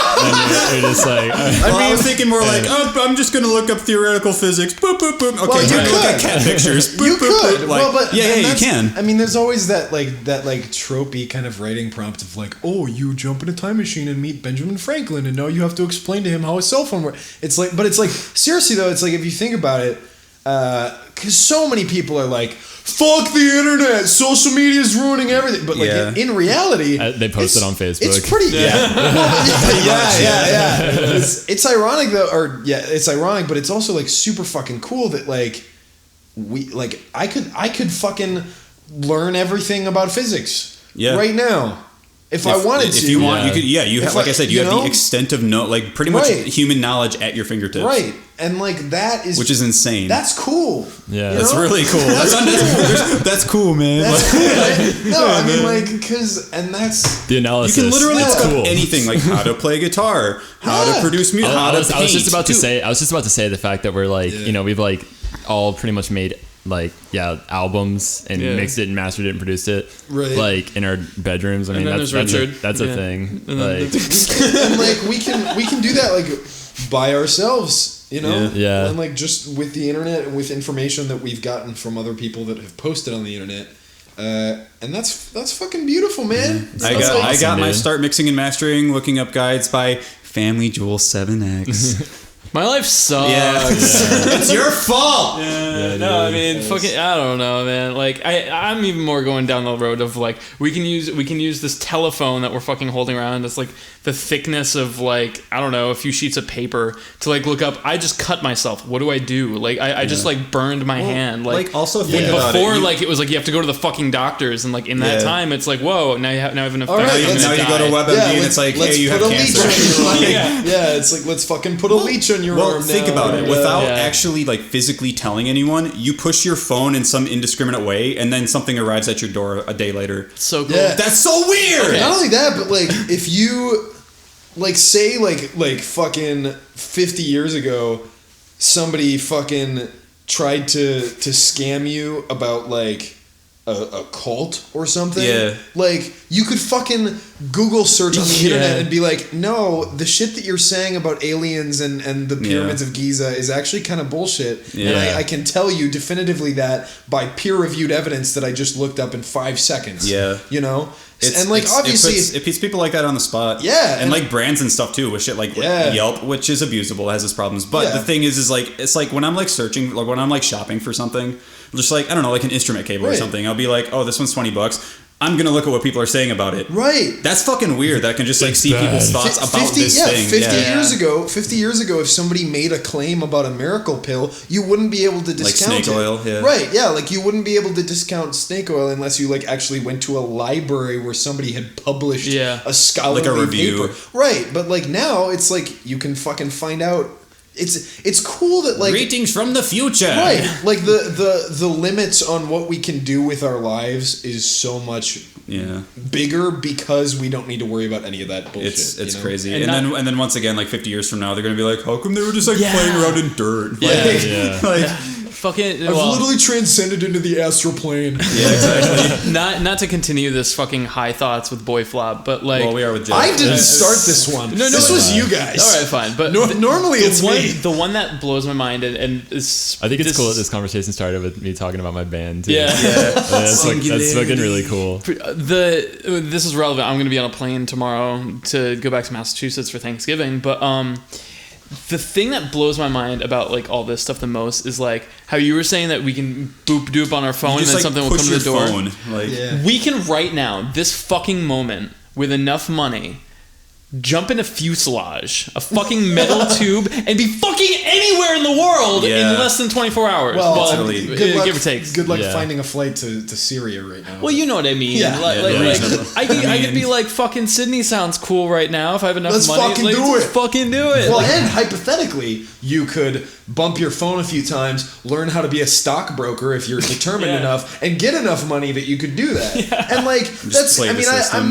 Speaker 3: was thinking more like, I'm just gonna look up theoretical physics. Boop boop boop. Okay,
Speaker 2: well, you
Speaker 3: look at cat pictures. Boop,
Speaker 2: you
Speaker 3: boop,
Speaker 2: could.
Speaker 3: boop. Like,
Speaker 2: well, but
Speaker 3: you can.
Speaker 2: I mean, there's always that tropey kind of writing prompt of like, oh, you jump in a time machine and meet Benjamin Franklin, and now you have to explain to him how a cell phone works. It's like, but it's like seriously though, it's like if you think about it, because so many people are like, fuck the internet, social media is ruining everything, but like in reality,
Speaker 5: they post it on Facebook.
Speaker 2: It's pretty It's ironic though, it's ironic, but it's also like super fucking cool that like I could fucking learn everything about physics right now. If I wanted to.
Speaker 3: If you want, you could, you have, like I said, you have the extent of like pretty much human knowledge at your fingertips.
Speaker 2: Right. And like that is.
Speaker 3: Which is insane.
Speaker 2: That's cool.
Speaker 5: Yeah.
Speaker 3: That's really cool. That's cool, man.
Speaker 2: That's cool, right? No, I mean, like, because, and that's.
Speaker 5: The analysis.
Speaker 3: You can literally look up anything, like how to play guitar, how to produce music, how to paint.
Speaker 5: I was just about to say the fact that we're like, you know, we've like all pretty much made like albums and mixed it and mastered it and produced it like in our bedrooms. I mean, that's a thing. Like,
Speaker 2: and like we can do that like by ourselves, you know.
Speaker 5: Yeah.
Speaker 2: And like just with the internet and with information that we've gotten from other people that have posted on the internet. And that's fucking beautiful, man.
Speaker 3: I got my start mixing and mastering, looking up guides by Family Jewel 7X.
Speaker 1: My life sucks.
Speaker 3: It's your fault.
Speaker 1: I mean, fucking, I don't know, man. Like, I'm even more going down the road of like, we can use this telephone that we're fucking holding around. It's like the thickness of like, I don't know, a few sheets of paper to like look up. I just cut myself. What do I do? Like, I just like burned my hand. Like
Speaker 3: also think about
Speaker 1: before,
Speaker 3: it.
Speaker 1: like it was like you have to go to the fucking doctors, and like in that time, it's like, whoa, now you have enough.
Speaker 3: All right, now you go to WebMD and it's like, hey, you have cancer.
Speaker 2: It's like let's fucking put a leech on your arm.
Speaker 3: Think about it. Without actually like physically telling anyone, you push your phone in some indiscriminate way, and then something arrives at your door a day later.
Speaker 1: So cool.
Speaker 2: Yeah.
Speaker 3: That's so weird.
Speaker 2: Okay. Not only that, but like if you like say like fucking 50 years ago, somebody fucking tried to scam you about like a cult or something, like you could fucking Google search on the internet and be like, no, the shit that you're saying about aliens and the pyramids of Giza is actually kind of bullshit, and I can tell you definitively that by peer-reviewed evidence that I just looked up in 5 seconds. You know. And like obviously
Speaker 3: it puts people like that on the spot, and like brands and stuff too with shit like Yelp, which is abusable, has its problems, but the thing is like it's like when I'm like searching, like when I'm like shopping for something, just like I don't know, like an instrument cable or something, I'll be like, oh, this one's $20, I'm gonna look at what people are saying about it. That's fucking weird. That I can just like see people's thoughts about this thing.
Speaker 2: 50 years ago, if somebody made a claim about a miracle pill, you wouldn't be able to discount
Speaker 3: like snake oil,
Speaker 2: like you wouldn't be able to discount snake oil unless you like actually went to a library where somebody had published a scholarly
Speaker 3: like a review.
Speaker 2: paper. But like now it's like you can fucking find out. It's cool that like
Speaker 3: greetings from the future,
Speaker 2: like the limits on what we can do with our lives is so much bigger because we don't need to worry about any of that bullshit.
Speaker 3: It's crazy, and then once again, like 50 years from now, they're gonna be like, how come they were just like playing around in dirt?
Speaker 1: Fucking,
Speaker 2: I've literally transcended into the astral plane.
Speaker 3: Exactly.
Speaker 1: not to continue this fucking high thoughts with Boyflop, but like
Speaker 3: we are with Jeff.
Speaker 2: I didn't start this one. This was you guys.
Speaker 1: All right, fine. But
Speaker 2: normally it's me.
Speaker 1: The one that blows my mind and is,
Speaker 5: I think it's cool that this conversation started with me talking about my band too.
Speaker 3: That's
Speaker 5: fucking really cool.
Speaker 1: This is relevant. I'm going to be on a plane tomorrow to go back to Massachusetts for Thanksgiving, but the thing that blows my mind about like all this stuff the most is like how you were saying that we can boop doop on our phone and then something will come to the door. We can right now, this fucking moment, with enough money, jump in a fuselage, a fucking metal tube, and be fucking anywhere in the world in less than 24 hours.
Speaker 2: Well,
Speaker 1: give or take.
Speaker 2: Good luck finding a flight to Syria right now.
Speaker 1: Well, you know what I mean. I could be like, fucking Sydney sounds cool right now if I have enough money.
Speaker 2: Let's
Speaker 1: fucking do it.
Speaker 2: Well, and hypothetically, you could bump your phone a few times, learn how to be a stockbroker if you're determined enough, and get enough money that you could do that. And like that's, I mean, I'm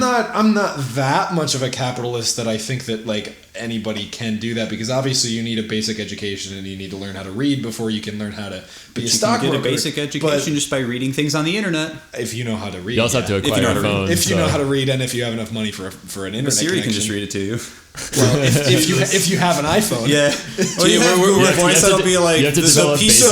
Speaker 2: not that much of a capitalist that I think that like anybody can do that, because obviously you need a basic education and you need to learn how to read before you can learn how to be a stockbroker.
Speaker 3: You can get a basic education just by reading things on the internet.
Speaker 2: If you know how to read.
Speaker 5: You also have to acquire a phone.
Speaker 2: If you know how to read, and if you have enough money for an internet
Speaker 3: Siri
Speaker 2: connection.
Speaker 3: can just read it to you.
Speaker 2: Well, if you have an iPhone.
Speaker 3: It'll be like,
Speaker 5: you have to develop basic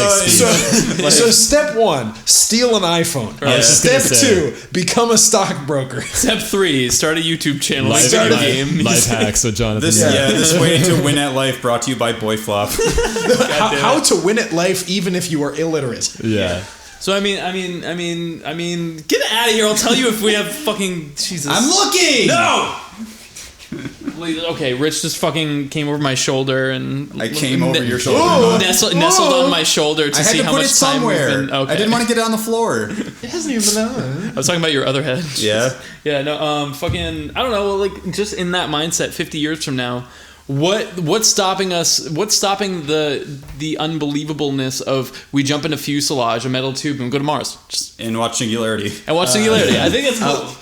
Speaker 2: so step 1, steal an iPhone. Step 2, become a stockbroker.
Speaker 1: Step 3, start a YouTube channel.
Speaker 5: Start a game. Life hacks with Jonathan.
Speaker 3: This way to win at life, brought to you by BoyFlop.
Speaker 2: How to win at life even if you are illiterate.
Speaker 5: Yeah.
Speaker 1: So I mean, get out of here! I'll tell you if we have fucking Jesus.
Speaker 3: I'm looking.
Speaker 1: No. Okay, Rich just fucking came over my shoulder and
Speaker 3: I came over your shoulder.
Speaker 1: Nestled on my shoulder to see how much time we've been. Okay.
Speaker 3: I didn't want to get it on the floor.
Speaker 2: It hasn't even been on.
Speaker 1: I was talking about your other head.
Speaker 3: Yeah.
Speaker 1: Yeah. No. Fucking. I don't know. Like just in that mindset, 50 years from now. What's stopping us? What's stopping the unbelievabableness of we jump in a fuselage, a metal tube, and go to Mars?
Speaker 3: And watch Singularity.
Speaker 1: I think it's cool.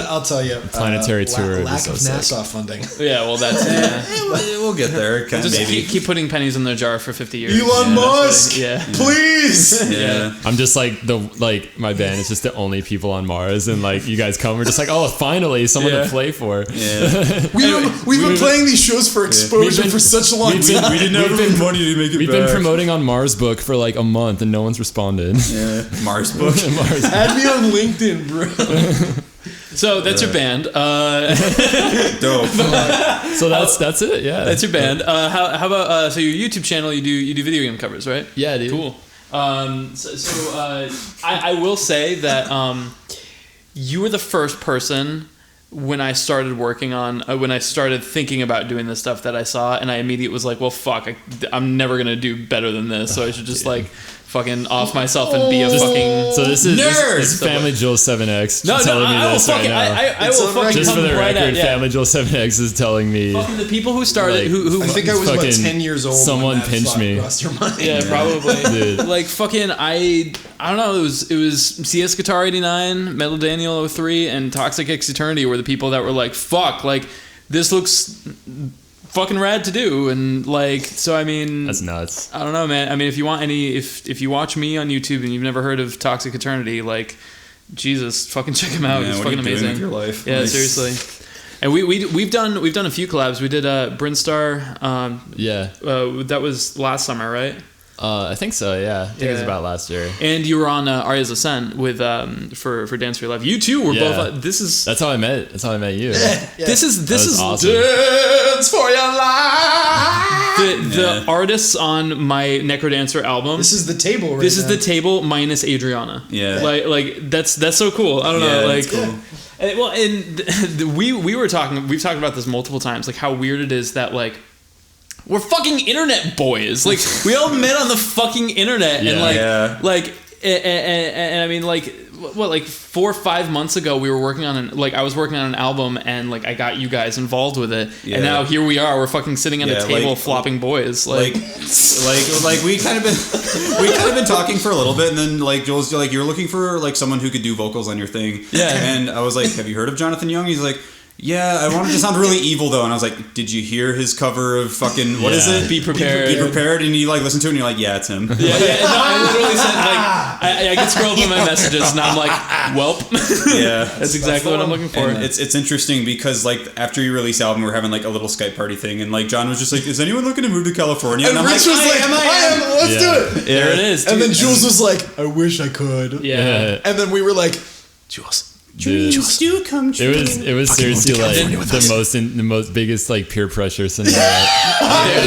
Speaker 2: I'll tell you.
Speaker 5: Planetary tour.
Speaker 2: Lack of NASA funding.
Speaker 1: Yeah, well, that's
Speaker 3: we'll get there.
Speaker 1: Just keep putting pennies in their jar for 50 years.
Speaker 2: Elon Musk, please.
Speaker 1: Yeah.
Speaker 5: I'm just like my band is just the only people on Mars, and like you guys come, we're just like, oh, finally someone to play for.
Speaker 3: Yeah.
Speaker 2: We've been playing these shows for exposure for such a long time.
Speaker 3: We didn't have enough money to make it
Speaker 5: We've been promoting on Mars Book for like a month and no one's responded.
Speaker 3: Yeah, Mars Book.
Speaker 2: Add me on LinkedIn, bro.
Speaker 1: So that's your band.
Speaker 3: Dope.
Speaker 5: So that's it. Yeah,
Speaker 1: that's your band. How about so your YouTube channel? You do video game covers, right?
Speaker 5: Yeah, dude.
Speaker 1: Cool. I will say that you were the first person when I started working on when I started thinking about doing this stuff that I saw, and I immediately was like, well, fuck, I'm never gonna do better than this, so I should just like fucking off myself and be a fucking
Speaker 5: so this is Family Joel 7X telling me this right now.
Speaker 1: I will fucking
Speaker 5: just for the
Speaker 1: right
Speaker 5: record,
Speaker 1: at,
Speaker 5: Family Joel 7X is telling me
Speaker 1: fucking the people who started
Speaker 5: like,
Speaker 1: who
Speaker 2: I think I was about 10 years old.
Speaker 5: Someone pinched me.
Speaker 1: Yeah, probably. Dude. Like fucking I don't know. It was CS Guitar 89, Metal Daniel 03, and ToxicxEternity were the people that were like, fuck, like this looks fucking rad to do. And like, so I mean,
Speaker 5: that's nuts.
Speaker 1: I don't know, man. I mean, if you want any, if you watch me on YouTube and you've never heard of ToxicxEternity, like, Jesus, fucking check him out. He's fucking amazing.
Speaker 2: With your life?
Speaker 1: Yeah, seriously. And we've done a few collabs. We did Brinstar. That was last summer, right?
Speaker 5: I think so. Yeah, I think it was about last year.
Speaker 1: And you were on Arya's Ascent with for Dance for Your Life. You two were both.
Speaker 5: That's how I met. That's how I met you.
Speaker 1: This is
Speaker 5: awesome.
Speaker 2: Dance for Your Life.
Speaker 1: The artists on my Necrodancer album.
Speaker 2: This is the table. Right
Speaker 1: this is the table minus Adriana.
Speaker 3: Yeah.
Speaker 1: Like that's so cool. I don't know. Like.
Speaker 3: That's cool.
Speaker 1: And we've talked about this multiple times, like how weird it is that like we're fucking internet boys. Like we all met on the fucking internet, and and I mean like what, like 4 or 5 months ago we were working on I was working on an album, and like I got you guys involved with it, and now here we are, we're fucking sitting at a table flopping boys, like
Speaker 3: we kind of been talking for a little bit, and then like Joel's like, you're looking for like someone who could do vocals on your thing, and I was like, have you heard of Jonathan Young? He's like, yeah, I wanted to sound really evil though, and I was like, did you hear his cover of fucking what is it?
Speaker 1: Be Prepared.
Speaker 3: Be Prepared, and you like listen to it, and you're like, yeah, it's him.
Speaker 1: No, I literally said like I get scrolled through my messages, and I'm like, welp.
Speaker 3: Yeah,
Speaker 1: that's exactly what I'm looking for.
Speaker 3: And it's interesting because like after you release the album, we're having like a little Skype party thing, and like John was just like, is anyone looking to move to California?
Speaker 2: And Rich was like, I am. Let's do it.
Speaker 1: There it is. Dude.
Speaker 2: And then Jules was like, I wish I could.
Speaker 1: Yeah.
Speaker 2: And then we were like, Jules.
Speaker 3: Dreams do come true.
Speaker 5: It was seriously like the most biggest like peer pressure scenario.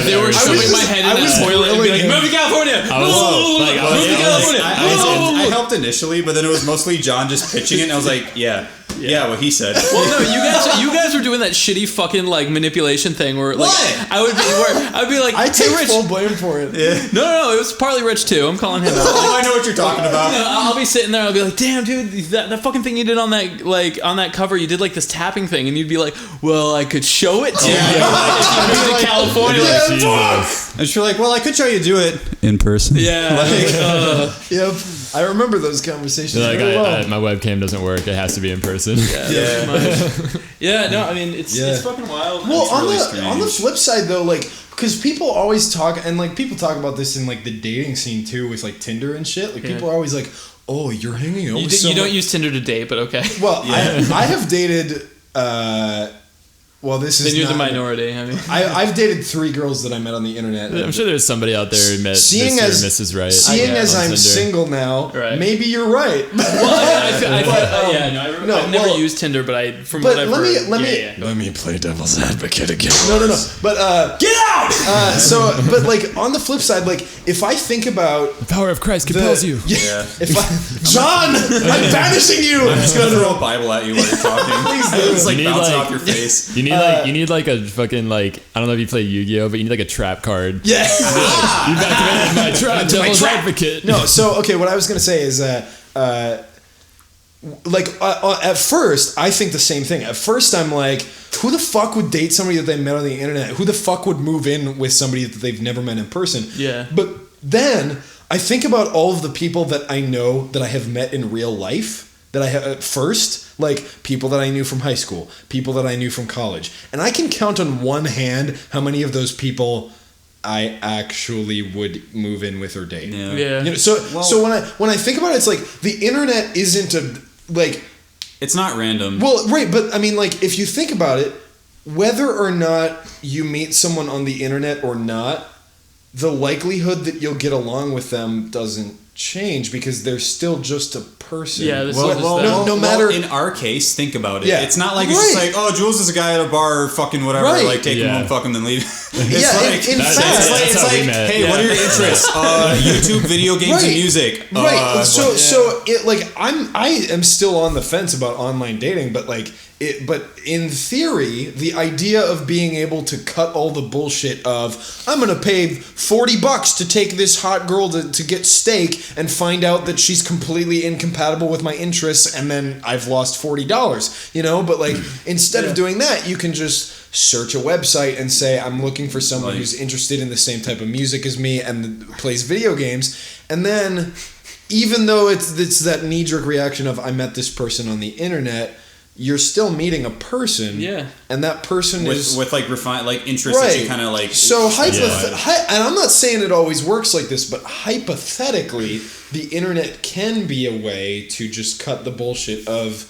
Speaker 1: They were shoving my head in the toilet and be like, move to California! Move to California!
Speaker 3: I helped initially, but then it was mostly John just pitching it, and I was like, yeah, what he said.
Speaker 1: Well, no, you guys were doing that shitty fucking like manipulation thing where like I would be like,
Speaker 2: I take
Speaker 1: Rich,
Speaker 2: full blame for it.
Speaker 3: Yeah.
Speaker 1: No, it was partly Rich too. I'm calling him out.
Speaker 3: Oh, I know what you're talking about.
Speaker 1: I'll be sitting there, I'll be like, damn, dude, that fucking thing you did on that cover, you did like this tapping thing, and you'd be like, well, I could show it to you. If you moved to California.
Speaker 3: And she's like, well, I could show you do it in person.
Speaker 1: Yeah.
Speaker 2: Yep. I remember those conversations.
Speaker 5: Like, my webcam doesn't work. It has to be in person.
Speaker 1: Yeah. No, I mean it's fucking wild.
Speaker 2: Well,
Speaker 3: really
Speaker 2: on the flip side though, like, because people always talk, and like people talk about this in like the dating scene too, with like Tinder and shit. Like people are always like, oh, you're hanging out with someone.
Speaker 1: You don't use Tinder to date, but okay.
Speaker 2: Well, I have dated. Well, this is.
Speaker 1: Then you're the minority. I mean,
Speaker 2: I've dated 3 girls that I met on the
Speaker 5: internet. I'm sure there's somebody out there who met Mr. and Mrs. Right.
Speaker 2: Seeing as I'm single now, maybe you're right.
Speaker 1: I've never used Tinder, but
Speaker 2: let me play devil's advocate again. No. But get out. But like on the flip side, like if I think about
Speaker 5: the power of Christ compels you.
Speaker 2: Yeah. John, I'm banishing you.
Speaker 3: I'm just gonna throw a Bible at you while you're talking. Please do. It's like bouncing off your face.
Speaker 5: You need like a fucking like, I don't know if you play Yu-Gi-Oh, but you need like a trap card.
Speaker 2: Yeah.
Speaker 5: You've activated my trap, devil's advocate.
Speaker 2: No, so okay, what I was gonna say is at first I think the same thing. At first I'm like, who the fuck would date somebody that they met on the internet? Who the fuck would move in with somebody that they've never met in person?
Speaker 1: Yeah.
Speaker 2: But then I think about all of the people that I know that I have met in real life. That I have at first, like people that I knew from high school, people that I knew from college, and I can count on one hand how many of those people I actually would move in with or date.
Speaker 1: Yeah.
Speaker 2: You know, so when I think about it, it's like the internet isn't
Speaker 3: it's not random.
Speaker 2: Well, right, but I mean, like if you think about it, whether or not you meet someone on the internet or not, the likelihood that you'll get along with them doesn't change because they're still just a person.
Speaker 1: Yeah,
Speaker 2: no matter.
Speaker 3: In our case, think about it.
Speaker 2: Yeah,
Speaker 3: it's not like it's just like, oh, Jules is a guy at a bar, or fucking whatever.
Speaker 2: Right.
Speaker 3: Like take him home, fuck him, then leave.
Speaker 5: It's
Speaker 3: like, hey, what are your interests? YouTube, video games, and music.
Speaker 2: Right. So it like I am still on the fence about online dating, but like. But in theory, the idea of being able to cut all the bullshit of I'm gonna pay $40 to take this hot girl to get steak and find out that she's completely incompatible with my interests, and then I've lost $40, you know. But like instead of doing that, you can just search a website and say I'm looking for someone who's interested in the same type of music as me and plays video games, and then even though it's that knee-jerk reaction of I met this person on the internet. you're still meeting a person.
Speaker 1: Yeah.
Speaker 2: And that person
Speaker 3: with like refined like interests that you kind of like.
Speaker 2: So and I'm not saying it always works like this, but hypothetically, the internet can be a way to just cut the bullshit of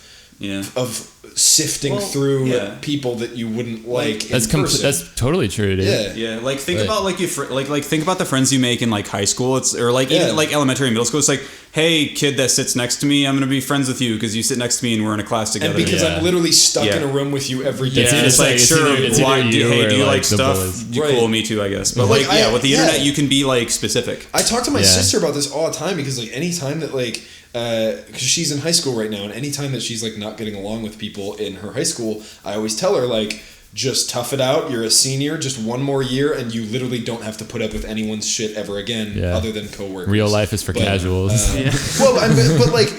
Speaker 2: sifting through people that you wouldn't like.
Speaker 5: That's totally true, dude.
Speaker 2: Yeah.
Speaker 3: Like think about like think about the friends you make in like high school. Even like elementary and middle school. It's like, hey, kid that sits next to me, I'm gonna be friends with you because you sit next to me and we're in a class together.
Speaker 2: And because I'm literally stuck in a room with you every day.
Speaker 3: It's like sure, do you like stuff? Cool, me too, I guess. But with the internet, you can be like specific.
Speaker 2: I talk to my sister about this all the time because like anytime that like. Because she's in high school right now, and anytime that she's like not getting along with people in her high school, I always tell her like, just tough it out. You're a senior, just one more year, and you literally don't have to put up with anyone's shit ever again, other than coworkers.
Speaker 5: Real life is for casuals.
Speaker 2: Well, but like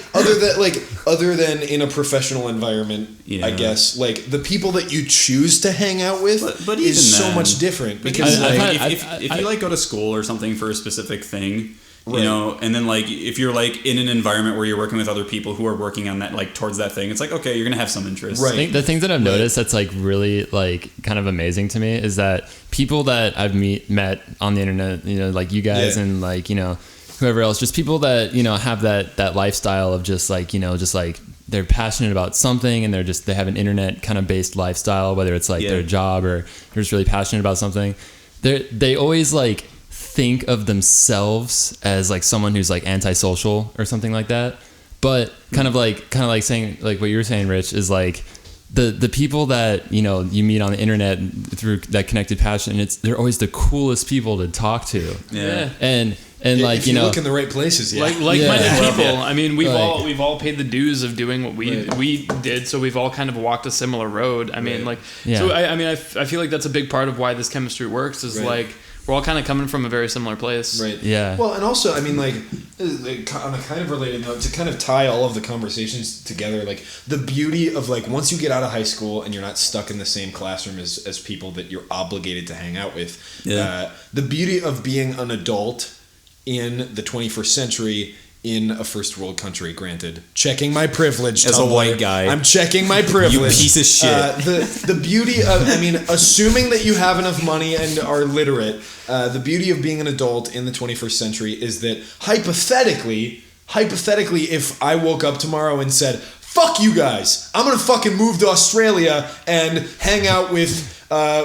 Speaker 2: other than in a professional environment, I guess like the people that you choose to hang out with
Speaker 3: but
Speaker 2: is so much different because
Speaker 3: if you like go to school or something for a specific thing. Right. You know, and then like if you're like in an environment where you're working with other people who are working on that like towards that thing, it's like okay, you're gonna have some interest.
Speaker 5: Right. The things that I've noticed that's like really like kind of amazing to me is that people that I've met on the internet, you know, like you guys and like you know whoever else, just people that you know have that lifestyle of just like you know just like they're passionate about something and they have an internet kind of based lifestyle, whether it's like their job or they're just really passionate about something. They always like. Think of themselves as like someone who's like antisocial or something like that, but kind of like saying like what you were saying, Rich, is like the people that you know you meet on the internet through that connected passion. They're always the coolest people to talk to. And like
Speaker 2: if you look in the right places,
Speaker 1: like-minded people. I mean, we've all paid the dues of doing what we did, so we've all kind of walked a similar road. I mean, so I feel like that's a big part of why this chemistry works. Is like. We're all kind of coming from a very similar place.
Speaker 2: Right.
Speaker 5: Yeah.
Speaker 2: Well, and also, I mean, like, on a kind of related note, to kind of tie all of the conversations together, like, the beauty of, like, once you get out of high school and you're not stuck in the same classroom as people that you're obligated to hang out with, the beauty of being an adult in the 21st century in a first world country, granted. Checking my privilege,
Speaker 3: as
Speaker 2: Tumblr.
Speaker 3: a white guy.
Speaker 2: I'm checking my privilege.
Speaker 3: You piece of shit.
Speaker 2: The beauty of, I mean, assuming that you have enough money and are literate, the beauty of being an adult in the 21st century is that hypothetically, if I woke up tomorrow and said, fuck you guys, I'm gonna fucking move to Australia and hang out with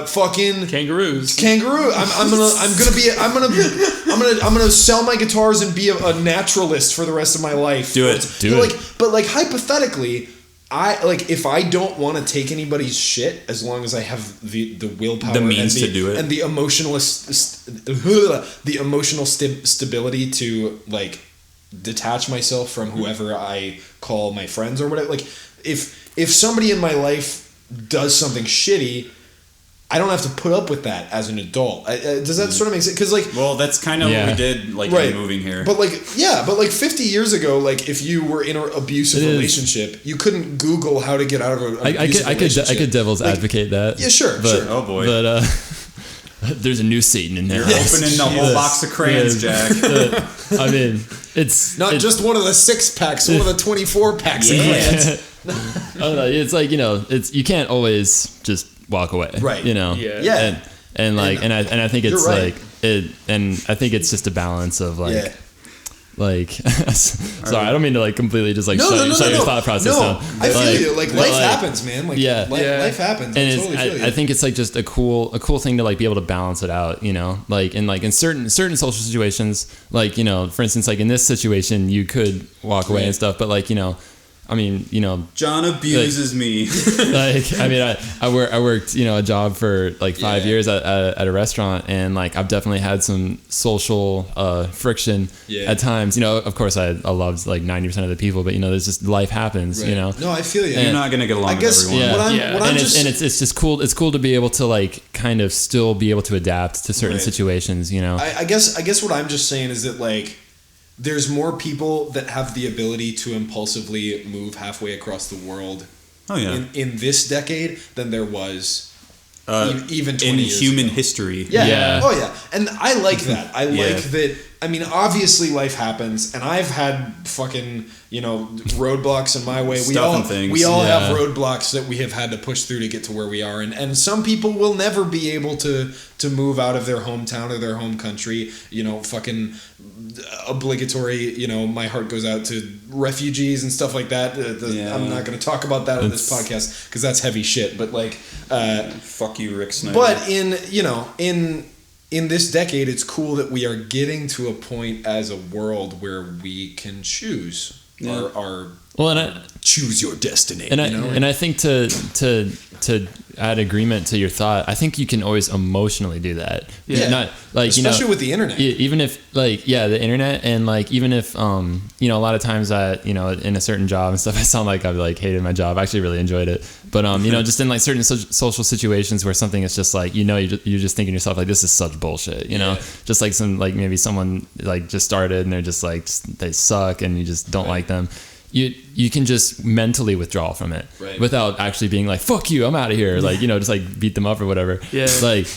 Speaker 2: fucking
Speaker 1: kangaroos.
Speaker 2: I'm gonna sell my guitars and be a naturalist for the rest of my life.
Speaker 3: Do it.
Speaker 2: But like hypothetically, if I don't want to take anybody's shit, as long as I have the willpower,
Speaker 3: the means to do it,
Speaker 2: and the emotional stability to like detach myself from whoever I call my friends or whatever. Like if somebody in my life does something shitty, I don't have to put up with that as an adult. Does that sort of make sense? Because like,
Speaker 3: well, that's kind of what we did, like in moving here.
Speaker 2: But like, 50 years ago, like if you were in an abusive relationship, you couldn't Google how to get out of an abusive relationship.
Speaker 5: I could devil's advocate that.
Speaker 2: Yeah, sure.
Speaker 3: Oh boy.
Speaker 5: But there's a new Satan in there.
Speaker 3: You're opening the whole box of crayons, Jack.
Speaker 5: I mean, it's
Speaker 2: not just one of the 6-packs, one of the 24 packs of crayons.
Speaker 5: I don't know. It's like, you know, you can't always just walk away,
Speaker 2: right?
Speaker 5: You know, and I think it's like it, and I think it's just a balance of like, sorry, I don't mean to like completely just like shut your thought process down.
Speaker 2: I feel you. Like life happens, man. Like life happens.
Speaker 5: And
Speaker 2: I
Speaker 5: think it's like just a cool thing to like be able to balance it out, you know, like in certain social situations, like, you know, for instance, like in this situation, you could walk away and stuff, but like, you know. I mean, you know,
Speaker 3: John abuses me.
Speaker 5: Like, I mean, I worked, you know, a job for like 5 years at a restaurant, and like I've definitely had some social friction at times. You know, of course, I loved like 90% of the people, but you know, there's just life happens. You know.
Speaker 2: No, I feel you.
Speaker 3: You're not gonna get along with everyone.
Speaker 5: It's just cool. It's cool to be able to like kind of still be able to adapt to certain situations. You know.
Speaker 2: I guess what I'm just saying is that like. There's more people that have the ability to impulsively move halfway across the world in this decade than there was even 20 years
Speaker 3: in human
Speaker 2: ago.
Speaker 3: history.
Speaker 2: Yeah. Oh, yeah. And I like that. I like that I mean, obviously life happens, and I've had fucking, roadblocks in my way. We all have roadblocks that we have had to push through to get to where we are, and some people will never be able to move out of their hometown or their home country. Fucking obligatory. My heart goes out to refugees and stuff like that. I'm not going to talk about that on this podcast because that's heavy shit. But
Speaker 3: fuck you, Rick Snyder.
Speaker 2: But in this decade, it's cool that we are getting to a point as a world where we can choose our choose your destiny.
Speaker 5: And I think to add agreement to your thought, I think you can always emotionally do that.
Speaker 2: Yeah.
Speaker 5: Not like
Speaker 2: especially with the internet.
Speaker 5: Even if the internet, and even if a lot of times in a certain job and stuff, I sound like I've hated my job. I actually really enjoyed it, but just in certain social situations where something is just you're just thinking to yourself this is such bullshit. Just maybe someone just started and they're just they suck and you just don't like them. You can just mentally withdraw from it without actually being fuck you, I'm out of here. Just beat them up or whatever. Yeah.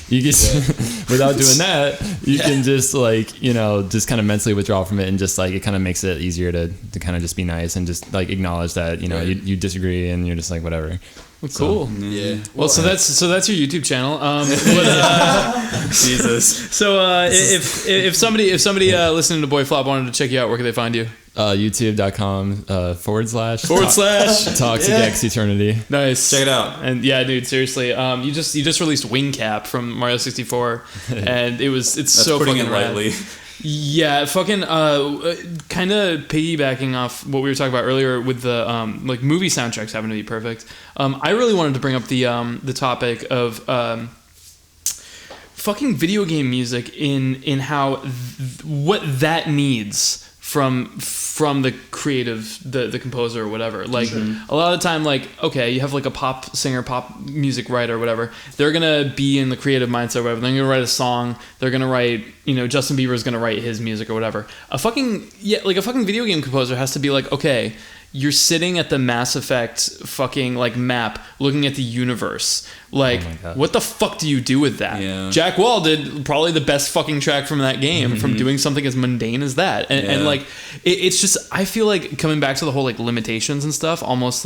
Speaker 5: You just without doing that, you can just just kind of mentally withdraw from it, and just it kind of makes it easier to kind of just be nice and just acknowledge that you disagree and you're just whatever. Well, cool. Well, so that's your YouTube channel.
Speaker 3: Jesus.
Speaker 1: So if somebody listening to BoyFlop wanted to check you out, where can they find you?
Speaker 5: YouTube.com / ToxicxEternity.
Speaker 1: Nice.
Speaker 3: Check it out.
Speaker 1: And yeah, dude, seriously, you just released Wing Cap from Mario 64, and it's so
Speaker 3: putting
Speaker 1: fucking
Speaker 3: it lightly.
Speaker 1: Yeah, fucking kind of piggybacking off what we were talking about earlier with the movie soundtracks having to be perfect. I really wanted to bring up the topic of fucking video game music in how what that needs from the creative, the composer or whatever. A lot of the time, you have a pop singer, pop music writer or whatever. They're gonna be in the creative mindset or whatever. They're gonna write a song. They're gonna write, Justin Bieber's gonna write his music or whatever. A fucking video game composer has to be okay, you're sitting at the Mass Effect fucking map looking at the universe. What the fuck do you do with that? Yeah. Jack Wall did probably the best fucking track from that game from doing something as mundane as that. And it's just, I feel coming back to the whole limitations and stuff, almost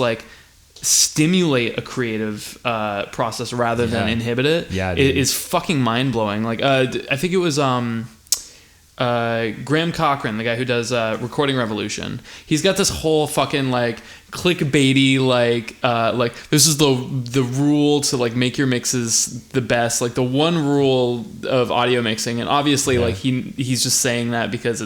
Speaker 1: stimulate a creative process rather than inhibit it. Yeah, it is fucking mind blowing. I think it was Graham Cochran, the guy who does Recording Revolution. He's got this whole fucking clickbaity this is the rule to make your mixes the best, the one rule of audio mixing, and obviously he's just saying that because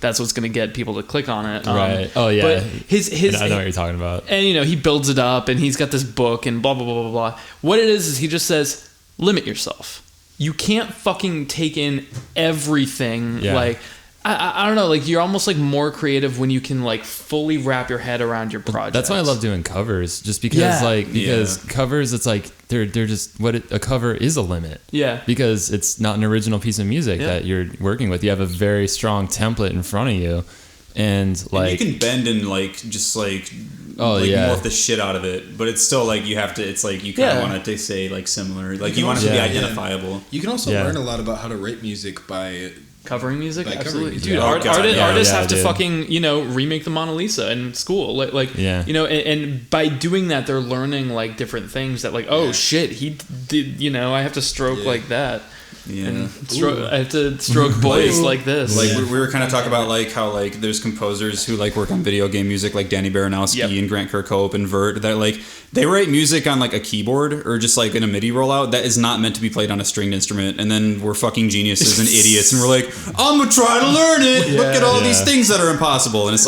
Speaker 1: that's what's going to get people to click on it.
Speaker 5: Right. Oh yeah.
Speaker 1: But his
Speaker 5: I know what you're talking about.
Speaker 1: And he builds it up, and he's got this book and blah blah blah blah blah. What it is he just says, limit yourself. You can't fucking take in everything. Yeah. I don't know. You're almost more creative when you can fully wrap your head around your project.
Speaker 5: That's why I love doing covers, just because covers, it's they're just a cover is a limit. Yeah. Because it's not an original piece of music that you're working with. You have a very strong template in front of you, and you
Speaker 3: can bend and morph the shit out of it, but it's still you have to. It's you kind of want it to say similar. You want it to be identifiable.
Speaker 2: You can also learn a lot about how to write music by
Speaker 1: covering music. Absolutely, dude. Artists have to fucking remake the Mona Lisa in school. And by doing that, they're learning different things that shit, he did. I have to stroke like that. Yeah, and I have to stroke boys like this.
Speaker 3: We were kind of talking about how there's composers who work on video game music, like Danny Baranowski and Grant Kirkhope and Vert, that they write music on a keyboard or just in a MIDI rollout that is not meant to be played on a stringed instrument, and then we're fucking geniuses and idiots, and we're I'm gonna try to learn it. Look at all these things that are impossible, and it's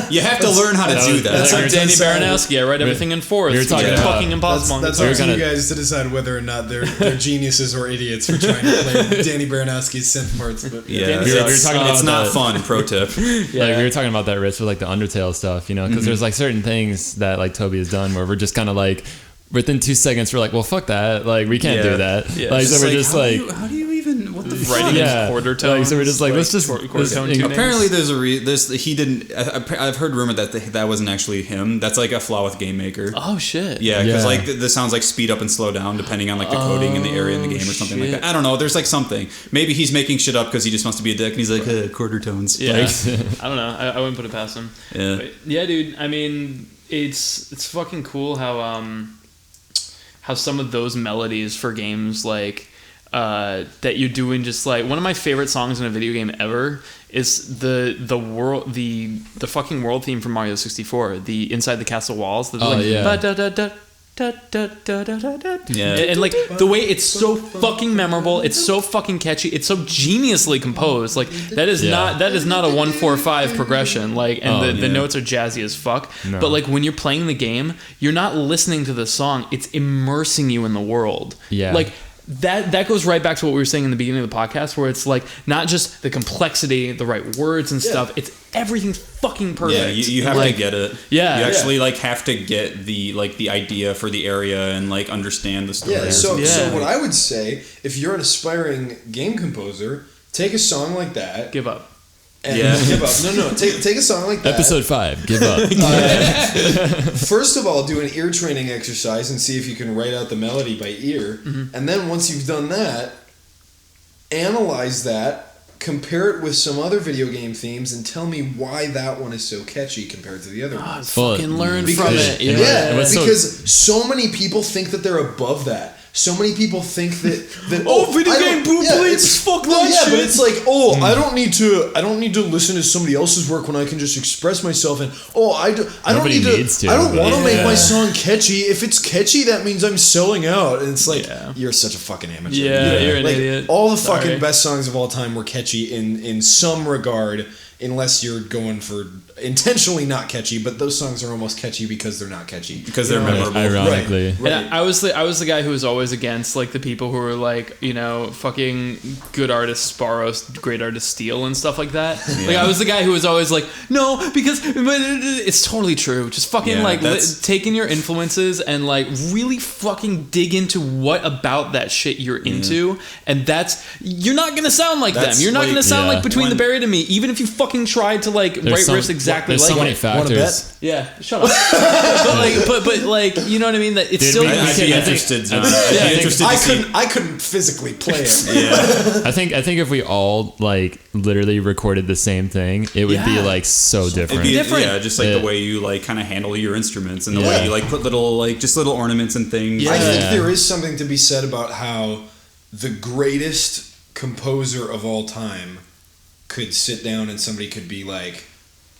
Speaker 3: you have to learn how to do that.
Speaker 1: That's like Danny Baranowski. I write everything in fourths. You're talking fucking impossible.
Speaker 2: That's up to you guys to decide whether or not they're geniuses or idiots for trying to play Danny Baranowski's synth parts. But
Speaker 3: we were talking about it's not fun. Pro tip.
Speaker 5: We were talking about that, Rich, with the Undertale stuff, because there's certain things that Toby has done where we're just kind of within 2 seconds we're well, fuck that, we can't do that. So we're just
Speaker 3: how do you even
Speaker 2: what the
Speaker 1: writing in quarter tones.
Speaker 5: Like, so we're just like, let's just
Speaker 1: quarter tone tunings.
Speaker 3: Apparently, he didn't. I've heard rumor that wasn't actually him. That's like a flaw with Game Maker.
Speaker 1: Oh shit.
Speaker 3: Yeah, because like the sounds like speed up and slow down depending on like the coding in the area in the game or something like that. I don't know. There's like something. Maybe he's making shit up because he just wants to be a dick and he's like quarter tones.
Speaker 1: Yeah.
Speaker 3: Like,
Speaker 1: I don't know. I wouldn't put it past him.
Speaker 3: Yeah.
Speaker 1: But yeah, dude. I mean, it's fucking cool how some of those melodies for games like that you're doing, just like one of my favorite songs in a video game ever is the fucking world theme from Mario 64, the Inside the Castle Walls. And like the way it's so fucking memorable, it's so fucking catchy, it's so geniusly composed. Like that is not a 1-4-5 progression. Like, and the notes are jazzy as fuck. No. But like when you're playing the game, you're not listening to the song; it's immersing you in the world. Yeah, like. That goes right back to what we were saying in the beginning of the podcast, where it's like not just the complexity, the right words and stuff. It's everything fucking perfect.
Speaker 3: Yeah, you have to get it.
Speaker 1: Yeah,
Speaker 3: you actually like have to get the idea for the area and like understand the story.
Speaker 2: Yeah. So what I would say, if you're an aspiring game composer, take a song like that.
Speaker 1: Give up.
Speaker 2: And give up. No. Take a song like that.
Speaker 5: Episode 5. Give up.
Speaker 2: First of all, do an ear training exercise and see if you can write out the melody by ear. Mm-hmm. And then once you've done that, analyze that, compare it with some other video game themes, and tell me why that one is so catchy compared to the other ones.
Speaker 1: Fucking learn from it.
Speaker 2: Yeah, because so many people think that they're above that. So many people think that
Speaker 1: video game bootlegs, fuck that shit.
Speaker 2: But it's like, I don't need to listen to somebody else's work when I can just express myself, and I don't want to make my song catchy. If it's catchy, that means I'm selling out. And it's like, you're such a fucking amateur.
Speaker 1: Yeah, you're an idiot.
Speaker 2: All the fucking best songs of all time were catchy in some regard, unless you're going for intentionally not catchy, but those songs are almost catchy because they're not catchy,
Speaker 3: because they're memorable.
Speaker 5: Ironically,
Speaker 2: right.
Speaker 1: And I was the guy who was always against like the people who were like, fucking good artists borrow, great artists steal and stuff like that. Yeah. Like I was the guy who was always like, no, because it's totally true. Just fucking taking your influences and like really fucking dig into what about that shit you're into, and you're not gonna sound like them. You're not gonna sound like Between the Buried and Me, even if you fucking tried to like write riffs exactly
Speaker 5: there's
Speaker 1: like
Speaker 5: so many factors.
Speaker 1: Yeah, shut up. but like, you know what I mean? That it's still.
Speaker 3: I'd be interested.
Speaker 2: I couldn't physically play it.
Speaker 3: Yeah.
Speaker 5: I think if we all like literally recorded the same thing, it would be like so different.
Speaker 3: Yeah, just like the way you like kind of handle your instruments and the way you like put little ornaments and things.
Speaker 2: Yeah. I think there is something to be said about how the greatest composer of all time could sit down and somebody could be like,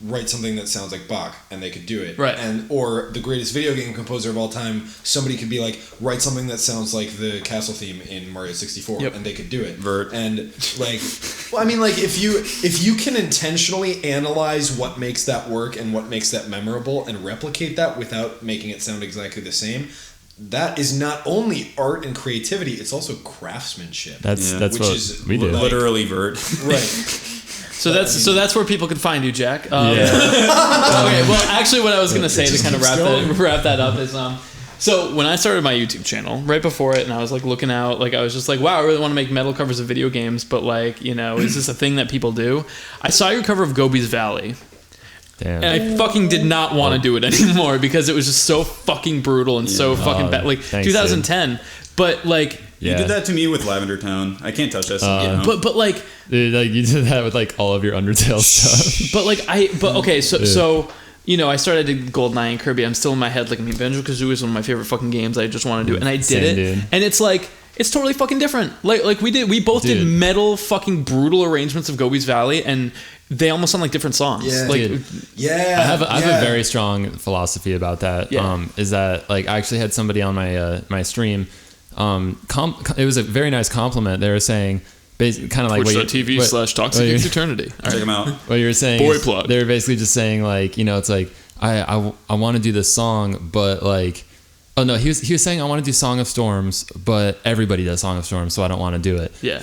Speaker 2: write something that sounds like Bach, and they could do it.
Speaker 1: Right.
Speaker 2: Or the greatest video game composer of all time, somebody could be like, write something that sounds like the castle theme in Mario 64, and they could do it.
Speaker 3: Vert.
Speaker 2: And like, well, I mean, like if you can intentionally analyze what makes that work and what makes that memorable and replicate that without making it sound exactly the same, that is not only art and creativity, it's also craftsmanship.
Speaker 5: That's what we do.
Speaker 3: Literally Vert.
Speaker 2: Right.
Speaker 1: So that's where people can find you, Jack. Okay, well, actually, what I was gonna say to kind of wrap that up is, so when I started my YouTube channel, right before it, and I was like looking out, like I was just like, wow, I really want to make metal covers of video games, but like, is this a thing that people do? I saw your cover of Gobi's Valley.
Speaker 5: Damn.
Speaker 1: And I fucking did not want to do it anymore because it was just so fucking brutal and so fucking bad. Like, thanks, 2010, dude. But like.
Speaker 3: You did that to me with Lavender Town. I can't touch that.
Speaker 1: But like,
Speaker 5: dude, like you did that with like all of your Undertale stuff.
Speaker 1: But okay, so I started to GoldenEye and Kirby. I'm still in my head like, Banjo-Kazooie is one of my favorite fucking games. I just want to do it, and I did it, dude. And it's like. It's totally fucking different. Like we both did metal fucking brutal arrangements of Gobi's Valley, and they almost sound like different songs.
Speaker 2: Yeah,
Speaker 1: like,
Speaker 2: dude.
Speaker 5: I have a very strong philosophy about that. Yeah. Is that like I actually had somebody on my stream. It was a very nice compliment. They were saying, kind of like
Speaker 1: Twitch.tv/ToxicxEternity.
Speaker 3: Check them out.
Speaker 5: What you were saying,
Speaker 1: BoyFlop.
Speaker 5: They were basically just saying like, it's like I want to do this song, but like. Oh no, he was saying I want to do Song of Storms, but everybody does Song of Storms, so I don't want to do it.
Speaker 1: Yeah.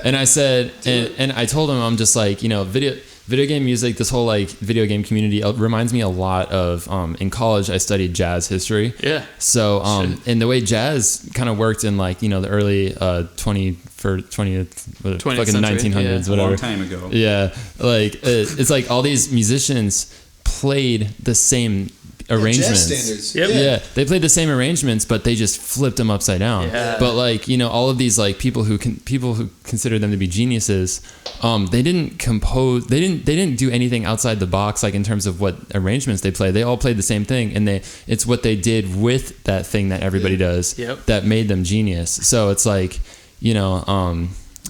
Speaker 5: And I said, and I told him, I'm just like, video game music, this whole like video game community reminds me a lot of in college I studied jazz history.
Speaker 1: Yeah.
Speaker 5: So and the way jazz kind of worked in like the early 21st for 20th fucking
Speaker 1: century,
Speaker 5: 1900s, whatever.
Speaker 3: A long time ago.
Speaker 5: Yeah, like it's like all these musicians played the same arrangements.
Speaker 2: Jazz standards.
Speaker 1: Yep.
Speaker 5: Yeah, they played the same arrangements, but they just flipped them upside down.
Speaker 1: Yeah.
Speaker 5: But like, you know, all of these like people who consider them to be geniuses, they didn't compose. They didn't do anything outside the box, like in terms of what arrangements they played. They all played the same thing, and it's what they did with that thing that everybody does that made them genius. So it's like, you know,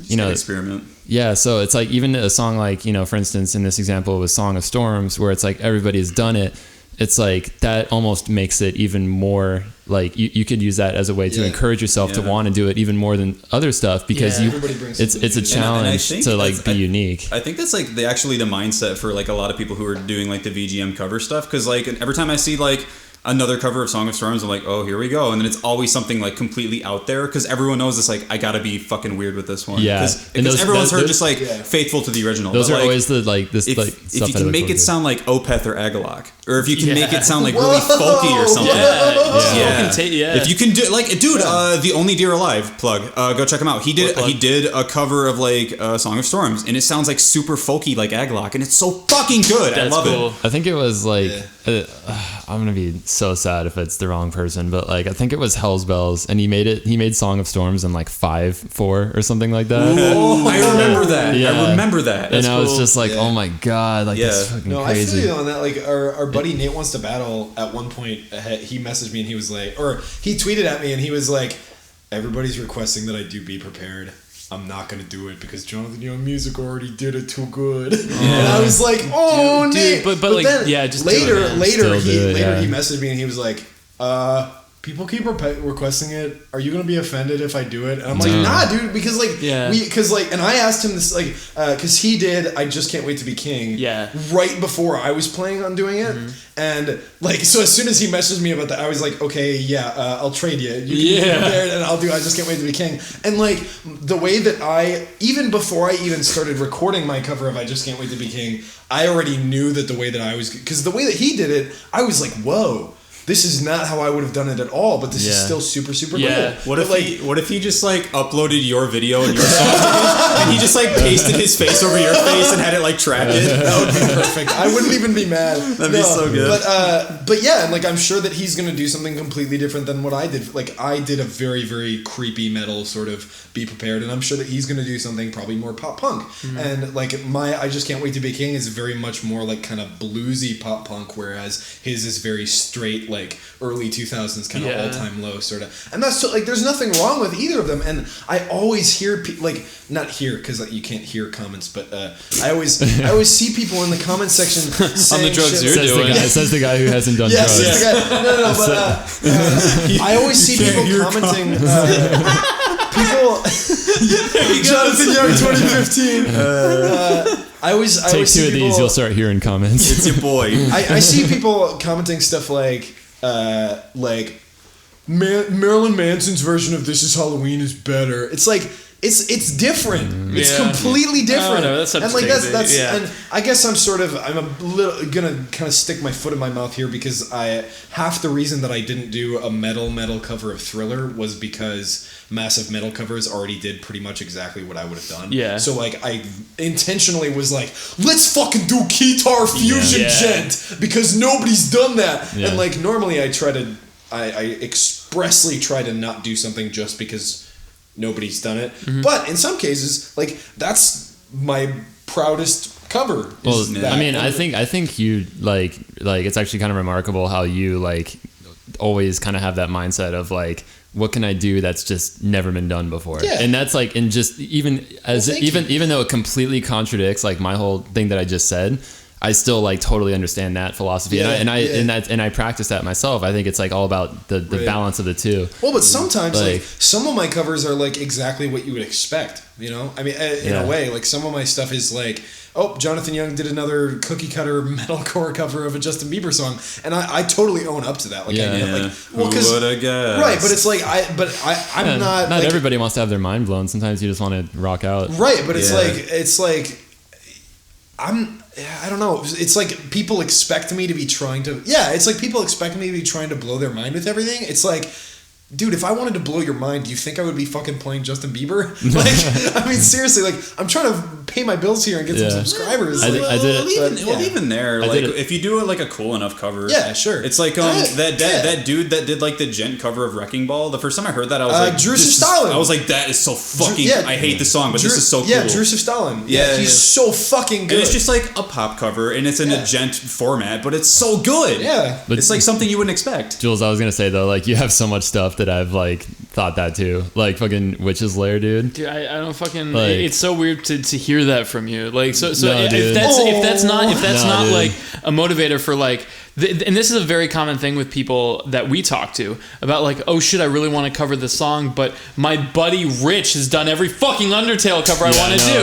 Speaker 3: experiment.
Speaker 5: Yeah, so it's like even a song like, you know, for instance, in this example was Song of Storms, where it's like everybody's done it. It's like that almost makes it even more like you could use that as a way to encourage yourself to want to do it even more than other stuff, because it's a challenge to like be unique.
Speaker 3: I think that's like the mindset for like a lot of people who are doing like the VGM cover stuff, because like every time I see like another cover of Song of Storms, I'm like, oh, here we go. And then it's always something like completely out there, because everyone knows it's like, I gotta be fucking weird with this one.
Speaker 5: Yeah.
Speaker 3: Because everyone's heard just like faithful to the original.
Speaker 5: Those
Speaker 3: but,
Speaker 5: are
Speaker 3: like,
Speaker 5: always the like this
Speaker 3: if,
Speaker 5: like
Speaker 3: if
Speaker 5: stuff
Speaker 3: you can make it sound like Opeth or Agalloch, or if you can make it sound like really folky or something. If you can do like, dude, the Only Deer Alive plug, go check him out. He did a cover of like Song of Storms, and it sounds like super folky like Agalloch, and it's so fucking good. I love it.
Speaker 5: I think it was like I'm gonna be so sad if it's the wrong person, but like I think it was Hell's Bells, and he made Song of Storms in like 5/4 or something like that.
Speaker 3: Ooh, I remember that. I remember that.
Speaker 5: That's and I was just like, oh my god, like that's fucking crazy.
Speaker 2: I feel you on that. Like our buddy Nate Wants to Battle, at one point he messaged me and he was like, or he tweeted at me and he was like, everybody's requesting that I do Be Prepared. I'm not gonna do it because Jonathan Young Music already did it too good. And I was like, oh, Nate.
Speaker 1: But like,
Speaker 2: then
Speaker 1: just
Speaker 2: later
Speaker 5: he
Speaker 2: he messaged me and he was like, people keep requesting it. Are you gonna be offended if I do it? And I'm like, nah, dude, because like and I asked him this like because he did I Just Can't Wait to Be King right before I was planning on doing it, and like so as soon as he messaged me about that, I was like, okay, I'll trade you. You can be prepared, and I'll do I Just Can't Wait to Be King. And like the way that I even before I even started recording my cover of I Just Can't Wait to Be King, I already knew that the way that I was, because the way that he did it, I was like, whoa. This is not how I would have done it at all, but this is still super, super cool.
Speaker 3: What if he just like uploaded your video and your song and he just like pasted his face over your face and had it like tracked it?
Speaker 2: That would be perfect. I wouldn't even be mad.
Speaker 3: That'd be so good.
Speaker 2: But yeah, and like I'm sure that he's gonna do something completely different than what I did. Like I did a very, very creepy metal sort of Be Prepared, and I'm sure that he's gonna do something probably more pop punk. And like my I Just Can't Wait to Be King is very much more like kind of bluesy pop punk, whereas his is very straight like early 2000s kind of all-time low sort of, and that's like there's nothing wrong with either of them. And I always hear like not here because like, you can't hear comments, but I always see people in the comment section saying
Speaker 1: on the drugs
Speaker 2: shit.
Speaker 1: you're doing.
Speaker 5: Says the guy who hasn't done drugs.
Speaker 2: The guy, no, but I always see people commenting. People, Jonathan Young 2015. I always
Speaker 5: take
Speaker 2: see
Speaker 5: two of
Speaker 2: people,
Speaker 5: these, you'll start hearing comments.
Speaker 3: It's your boy.
Speaker 2: I see people commenting stuff like Marilyn Manson's version of This Is Halloween is better. It's like it's different. It's completely different.
Speaker 1: No, that's
Speaker 2: and like that's and I guess I'm a little gonna kind of stick my foot in my mouth here, because half the reason that I didn't do a metal cover of Thriller was because Massive Metal Covers already did pretty much exactly what I would have done. Yeah. So like I intentionally was like, let's fucking do guitar fusion gent, because nobody's done that. And like normally I expressly try to not do something just because nobody's done it. But in some cases, like that's my proudest cover.
Speaker 5: Well, I mean, I think you like it's actually kind of remarkable how you like always kind of have that mindset of like, what can I do that's just never been done before? Yeah. And that's like, and just even though it completely contradicts like my whole thing that I just said, I still like totally understand that philosophy, and I practice that myself. I think it's like all about the balance of the two.
Speaker 2: Well, but sometimes like some of my covers are like exactly what you would expect. You know, I mean, in a way, like some of my stuff is like, oh, Jonathan Young did another cookie cutter metalcore cover of a Justin Bieber song, and I totally own up to that. Like, well, because right, but it's like I'm not.
Speaker 5: Not like, everybody wants to have their mind blown. Sometimes you just want to rock out.
Speaker 2: Right, but it's like I don't know. It's like people expect me to be trying to. Yeah, it's like people expect me to be trying to blow their mind with everything. It's like dude, if I wanted to blow your mind, do you think I would be fucking playing Justin Bieber? Like, I mean, seriously, like, I'm trying to pay my bills here and get some subscribers.
Speaker 5: I did it.
Speaker 3: Even there, like, if you do like a cool enough cover,
Speaker 2: yeah, sure.
Speaker 3: It's like that dude that did like the gent cover of Wrecking Ball. The first time I heard that, I was like,
Speaker 2: Joseph Stalin.
Speaker 3: I was like, that is so fucking. I hate the song, but this is so cool.
Speaker 2: Yeah, Joseph Stalin. Yeah, he's so fucking good.
Speaker 3: And it's just like a pop cover, and it's in a gent format, but it's so good.
Speaker 2: Yeah,
Speaker 3: but it's like something you wouldn't expect.
Speaker 5: Jules, I was gonna say though, like, you have so much stuff that I've like thought that too, like fucking Witch's Lair, dude.
Speaker 1: Dude, I don't fucking.
Speaker 5: Like,
Speaker 1: it's so weird to hear that from you. Like, so
Speaker 5: No,
Speaker 1: if that's not
Speaker 5: dude.
Speaker 1: like a motivator for like. And this is a very common thing with people that we talk to about, like, oh shit, I really want to cover this song, but my buddy Rich has done every fucking Undertale cover I want to do.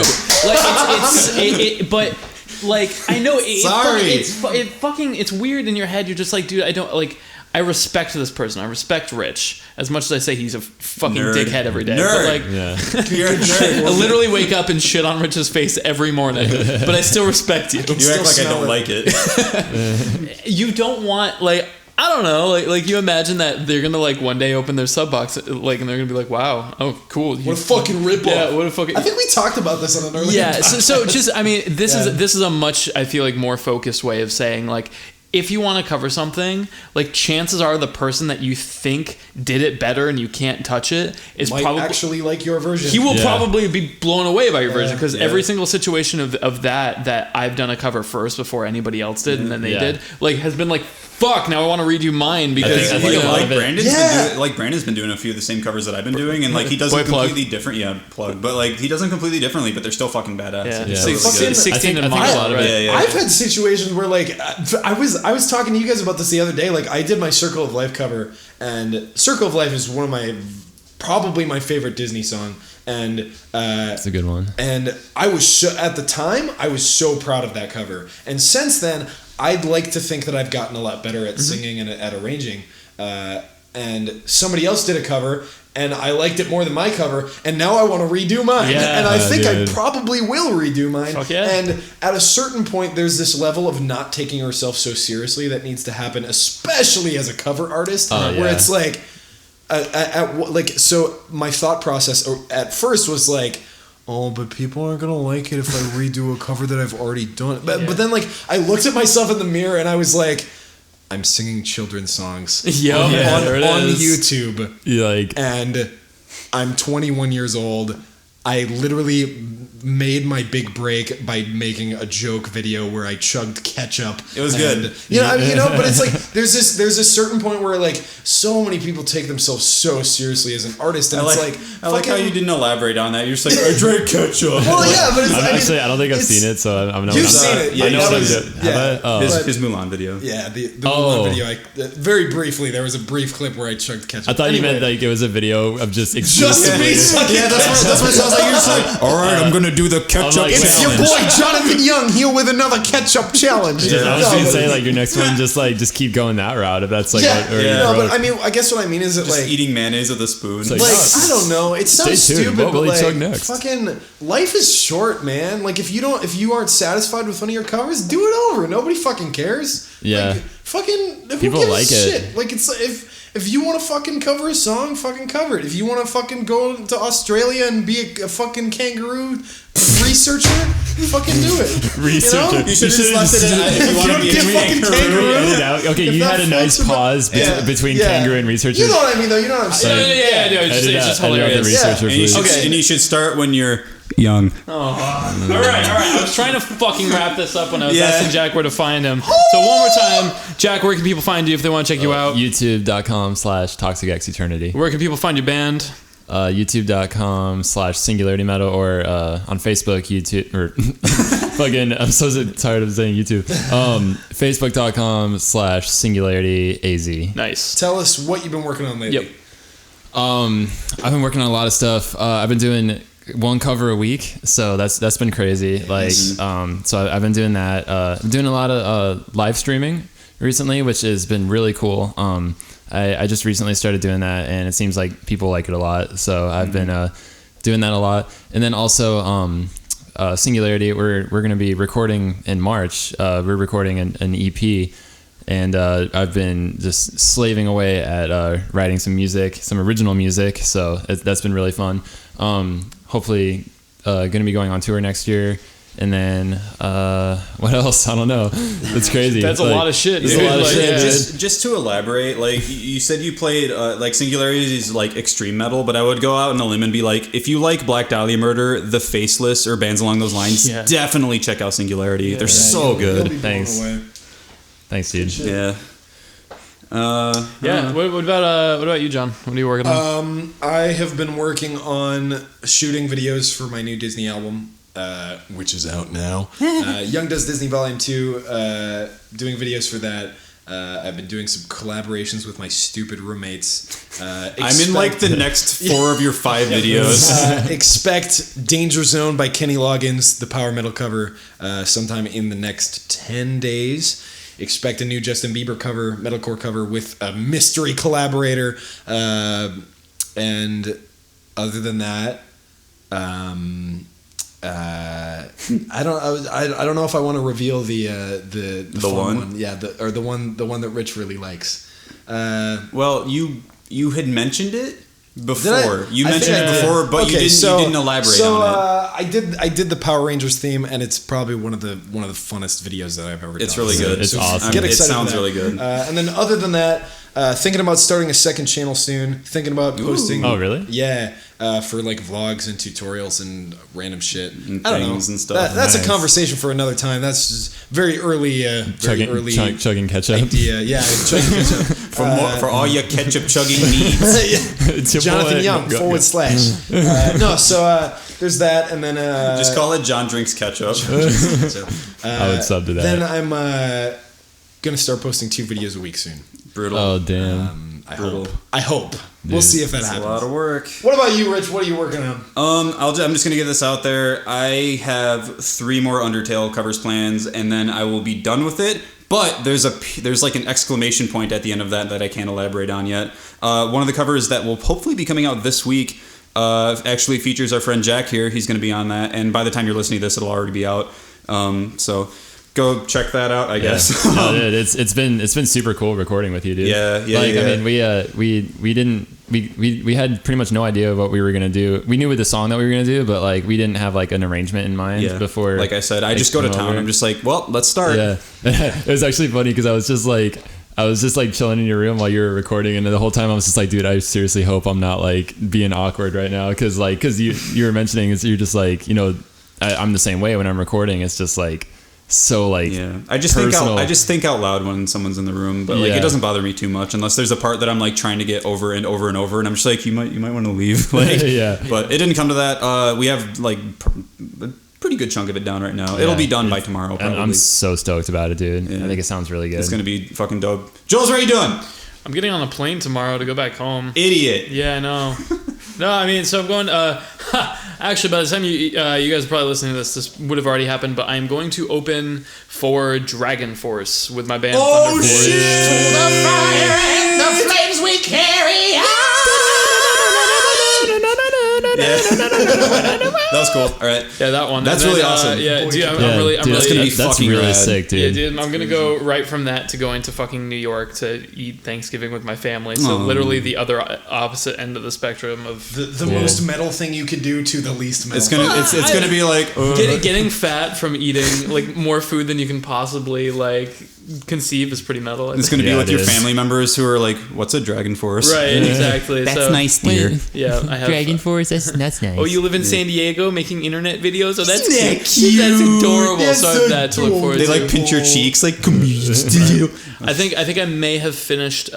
Speaker 1: Like, but like, I know it's weird in your head. You're just like, dude, I don't like. I respect this person. I respect Rich as much as I say he's a fucking dickhead every day. But like,
Speaker 3: You're a nerd.
Speaker 1: I literally wake up and shit on Rich's face every morning, but I still respect you.
Speaker 3: You act like I don't like it.
Speaker 1: You don't want, like, I don't know, like you imagine that they're gonna like one day open their sub box, like, and they're gonna be like, wow, oh cool,
Speaker 2: what a fucking ripoff.
Speaker 1: Yeah, what a fucking.
Speaker 2: I think we talked about this on an earlier.
Speaker 1: Yeah, so just, I mean, this is a much, I feel like, more focused way of saying, like, if you want to cover something, like, chances are the person that you think did it better and you can't touch it is
Speaker 2: might
Speaker 1: probably
Speaker 2: actually like your version.
Speaker 1: He will probably be blown away by your version, because every single situation of that I've done a cover first before anybody else did, and then they did, like, has been like, fuck, now I want to redo mine, because
Speaker 5: I think
Speaker 3: Brandon's been doing a few of the same covers that I've been doing, and like, he does it completely different. Yeah, plug, but like, he does them completely differently, but they're still fucking badass.
Speaker 1: Yeah.
Speaker 3: Really
Speaker 1: 16 and Mile, right?
Speaker 2: I've had situations where, like, I was talking to you guys about this the other day. Like, I did my Circle of Life cover, and Circle of Life is one of probably my favorite Disney song, and
Speaker 5: it's a good one.
Speaker 2: And I was at the time, I was so proud of that cover, and since then, I'd like to think that I've gotten a lot better at singing and at arranging. And somebody else did a cover, and I liked it more than my cover, and now I want to redo mine.
Speaker 1: Yeah,
Speaker 2: and I think I probably will redo mine.
Speaker 1: Fuck yeah.
Speaker 2: And at a certain point, there's this level of not taking yourself so seriously that needs to happen, especially as a cover artist, where it's like, so my thought process at first was like, oh, but people aren't gonna like it if I redo a cover that I've already done. But then, like, I looked at myself in the mirror and I was like, I'm singing children's songs on YouTube, and I'm 21 years old. I literally made my big break by making a joke video where I chugged ketchup.
Speaker 3: It was good.
Speaker 2: You know, but it's like there's a certain point where, like, so many people take themselves so seriously as an artist, and
Speaker 3: I like how you didn't elaborate on that. You're just like, I drank ketchup.
Speaker 2: Well, yeah, but it's,
Speaker 5: I don't think I've seen it, so I'm not.
Speaker 2: You've seen it.
Speaker 5: I know what I'm doing.
Speaker 3: His Mulan video.
Speaker 2: Yeah, the Mulan video. Very briefly, there was a brief clip where I chugged ketchup.
Speaker 5: I thought you meant like it was a video of just
Speaker 2: me.
Speaker 3: Yeah, that's what it sounds like. You're just like, all right, I'm gonna do the ketchup challenge.
Speaker 2: It's your boy Jonathan Young here with another ketchup challenge.
Speaker 5: I was gonna say, like, your next one, just keep going that route. If that's like,
Speaker 2: but I mean, I guess what I mean is that,
Speaker 3: just
Speaker 2: like,
Speaker 3: eating mayonnaise with a spoon.
Speaker 2: Like, I don't know. It sounds stupid,
Speaker 5: what will
Speaker 2: but
Speaker 5: he chug
Speaker 2: like,
Speaker 5: next?
Speaker 2: fucking life is short, man. Like, if you aren't satisfied with one of your covers, do it over. Nobody fucking cares.
Speaker 5: Yeah.
Speaker 2: Like, fucking who
Speaker 5: people
Speaker 2: gives
Speaker 5: like
Speaker 2: shit?
Speaker 5: it.
Speaker 2: Like, it's if you want to fucking cover a song, fucking cover it. If you want to fucking go to Australia and be a fucking kangaroo researcher, fucking do it.
Speaker 5: Researcher.
Speaker 3: You should have left it at, if you want to be a kangaroo.
Speaker 5: Okay, you had a nice pause between kangaroo and researcher.
Speaker 2: You know what I mean, though. You know what I'm saying.
Speaker 1: Yeah. It's just hilarious.
Speaker 5: Researcher,
Speaker 3: And you should start when you're young.
Speaker 1: All right. I was trying to fucking wrap this up when I was asking Jack where to find him. So one more time, Jack, where can people find you if they want to check you out?
Speaker 5: YouTube.com/ToxicxEternity.
Speaker 1: Where can people find your band?
Speaker 3: YouTube.com/Singularity
Speaker 5: Metal, or on Facebook, YouTube, or fucking, I'm so tired of saying YouTube. Facebook.com/SingularityAZ.
Speaker 1: Nice.
Speaker 2: Tell us what you've been working on lately.
Speaker 1: Yep.
Speaker 5: I've been working on a lot of stuff. I've been doing one cover a week, so that's been crazy. Like, so I've been doing that. I'm doing a lot of live streaming recently, which has been really cool. I just recently started doing that, and it seems like people like it a lot. So I've been doing that a lot. And then also Singularity, we're going to be recording in March. We're recording an EP, and I've been just slaving away at writing some original music. So that's been really fun. Hopefully, going to be going on tour next year. And then what else? I don't know. It's crazy.
Speaker 1: That's a lot of shit.
Speaker 5: It's a lot of shit.
Speaker 3: Just to elaborate, like you said, you played like Singularity is like extreme metal, but I would go out on a limb and be like, if you like Black Dahlia Murder, The Faceless, or bands along those lines, definitely check out Singularity. They're so good.
Speaker 5: Thanks, dude.
Speaker 3: Yeah.
Speaker 1: What about you, John? What are you working on?
Speaker 2: I have been working on shooting videos for my new Disney album. Which is out now. Young Does Disney Volume 2, doing videos for that. I've been doing some collaborations with my stupid roommates.
Speaker 3: I'm in like the next 4 of your 5 videos.
Speaker 2: Expect Danger Zone by Kenny Loggins, the power metal cover, sometime in the next 10 days. Expect a new Justin Bieber cover, metalcore cover with a mystery collaborator. And other than that, I don't know if I want to reveal the one. Yeah, the one that Rich really likes.
Speaker 3: Well, you had mentioned it before. You mentioned it before, but you didn't elaborate on it.
Speaker 2: I did the Power Rangers theme, and it's probably one of the funnest videos that I've ever done.
Speaker 3: It's really good.
Speaker 5: It's awesome.
Speaker 3: It sounds really good.
Speaker 2: And then other than that, thinking about starting a second channel soon. Thinking about posting.
Speaker 5: Oh, really?
Speaker 2: Yeah. For like vlogs and tutorials and random shit.
Speaker 3: And
Speaker 2: I don't know.
Speaker 3: And stuff.
Speaker 2: That's a conversation for another time. That's just very early.
Speaker 5: Chugging ketchup.
Speaker 2: Idea. Yeah, chugging ketchup.
Speaker 3: For all your ketchup chugging needs.
Speaker 2: Jonathan Young / No, so there's that, and then
Speaker 3: just call it John Drinks Ketchup.
Speaker 5: I would sub to that.
Speaker 2: Then I'm gonna start posting 2 videos a week soon.
Speaker 3: Brutal.
Speaker 5: Oh damn.
Speaker 2: I hope. Dude, we'll see if that happens.
Speaker 3: A lot of work.
Speaker 2: What about you, Rich? What are you working on?
Speaker 3: I'm just gonna get this out there. I have 3 more Undertale covers plans, and then I will be done with it. But there's like an exclamation point at the end of that I can't elaborate on yet. One of the covers that will hopefully be coming out this week actually features our friend Jack here. He's going to be on that, and by the time you're listening to this, it'll already be out. So go check that out, I guess.
Speaker 5: No, dude, it's been super cool recording with you, dude.
Speaker 3: Yeah.
Speaker 5: I mean, we had pretty much no idea what we were gonna do. We knew with the song that we were gonna do, but like we didn't have like an arrangement in mind before.
Speaker 3: Like I said, I just go to town. I'm just like, well, let's start.
Speaker 5: Yeah, it was actually funny because I was just like chilling in your room while you were recording, and the whole time I was just like, dude, I seriously hope I'm not like being awkward right now, because you were mentioning you're just like, I'm the same way when I'm recording. It's just like. So like
Speaker 3: I just think out loud when someone's in the room, but like it doesn't bother me too much unless there's a part that I'm like trying to get over and over and over, and I'm just like, you might want to leave. Like, but it didn't come to that. We have like a pretty good chunk of it down right now. It'll be done by tomorrow probably.
Speaker 5: I'm so stoked about it, dude. I think it sounds really good.
Speaker 3: It's gonna be fucking dope. Jules, what are you doing?
Speaker 1: I'm getting on a plane tomorrow to go back home.
Speaker 3: Idiot.
Speaker 1: Yeah, I know. No, I mean, so I'm going. Actually, by the time you guys are probably listening to this would have already happened. But I'm going to open for Dragon Force with my band.
Speaker 3: Oh shit!
Speaker 6: The fire and the flames we carry on.
Speaker 3: That was cool. All right.
Speaker 1: Yeah, that one.
Speaker 3: That's really awesome.
Speaker 1: Yeah, dude, I'm really.
Speaker 3: That's gonna be fucking
Speaker 5: really
Speaker 3: rad.
Speaker 5: sick, dude.
Speaker 1: Yeah, dude, I'm gonna go right from that to going to fucking New York to eat Thanksgiving with my family. So literally the other opposite end of the spectrum of
Speaker 2: the most metal thing you could do to the least metal.
Speaker 3: It's gonna be like
Speaker 1: getting fat from eating like more food than you can possibly like conceive is pretty metal.
Speaker 3: It's gonna be with your family members who are like, "What's a Dragon Force?"
Speaker 1: Right, exactly.
Speaker 7: That's nice, dear.
Speaker 1: Yeah, I have
Speaker 7: Dragon Force. That's nice.
Speaker 1: Oh, you live in San Diego making internet videos? Oh, that's
Speaker 3: cute.
Speaker 1: That's adorable.
Speaker 2: That's
Speaker 1: so I have that to look forward
Speaker 3: They
Speaker 1: to.
Speaker 3: like pinch your cheeks, like, "Come here, studio."
Speaker 1: I think I may have finished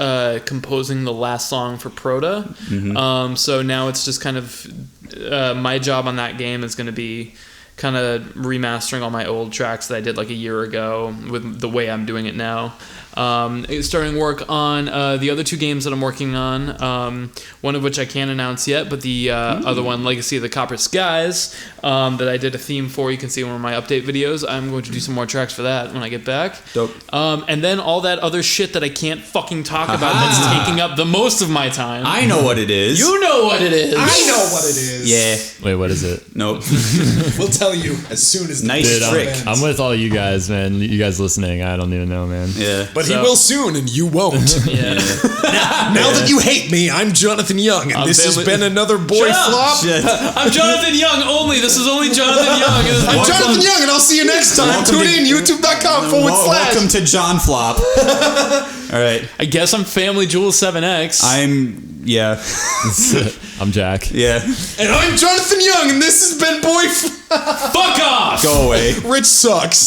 Speaker 1: composing the last song for Proto.
Speaker 3: Mm-hmm.
Speaker 1: So now it's just kind of my job on that game is going to be kind of remastering all my old tracks that I did like a year ago with the way I'm doing it now. Starting work on the other 2 games that I'm working on, one of which I can't announce yet, but the other one, Legacy of the Copper Skies, that I did a theme for. You can see one of my update videos. I'm going to do some more tracks for that when I get back.
Speaker 3: Dope.
Speaker 1: And then all that other shit that I can't fucking talk about that's taking up the most of my time.
Speaker 3: I know what it is.
Speaker 1: You know what it is.
Speaker 2: I know what it is.
Speaker 3: Yeah.
Speaker 5: Wait, what is it?
Speaker 3: Nope.
Speaker 2: We'll tell you as soon as the
Speaker 3: Nice trick.
Speaker 2: ends.
Speaker 5: I'm with all you guys, man. You guys listening, I don't even know, man.
Speaker 3: Yeah.
Speaker 2: But he will soon, and you won't.
Speaker 1: Yeah.
Speaker 2: Now that you hate me, I'm Jonathan Young, and this has been another BoyFlop.
Speaker 1: I'm Jonathan Young only. This is only Jonathan Young.
Speaker 2: I'm Jonathan Young, and I'll see you next time. Tune in, youtube.com/.
Speaker 3: Welcome to John Flop. All right.
Speaker 1: I guess I'm Family Jewel 7X.
Speaker 5: I'm Jack.
Speaker 3: Yeah.
Speaker 2: And I'm Jonathan Young, and this has been BoyFlop.
Speaker 1: Fuck off!
Speaker 3: Go away.
Speaker 2: Rich sucks.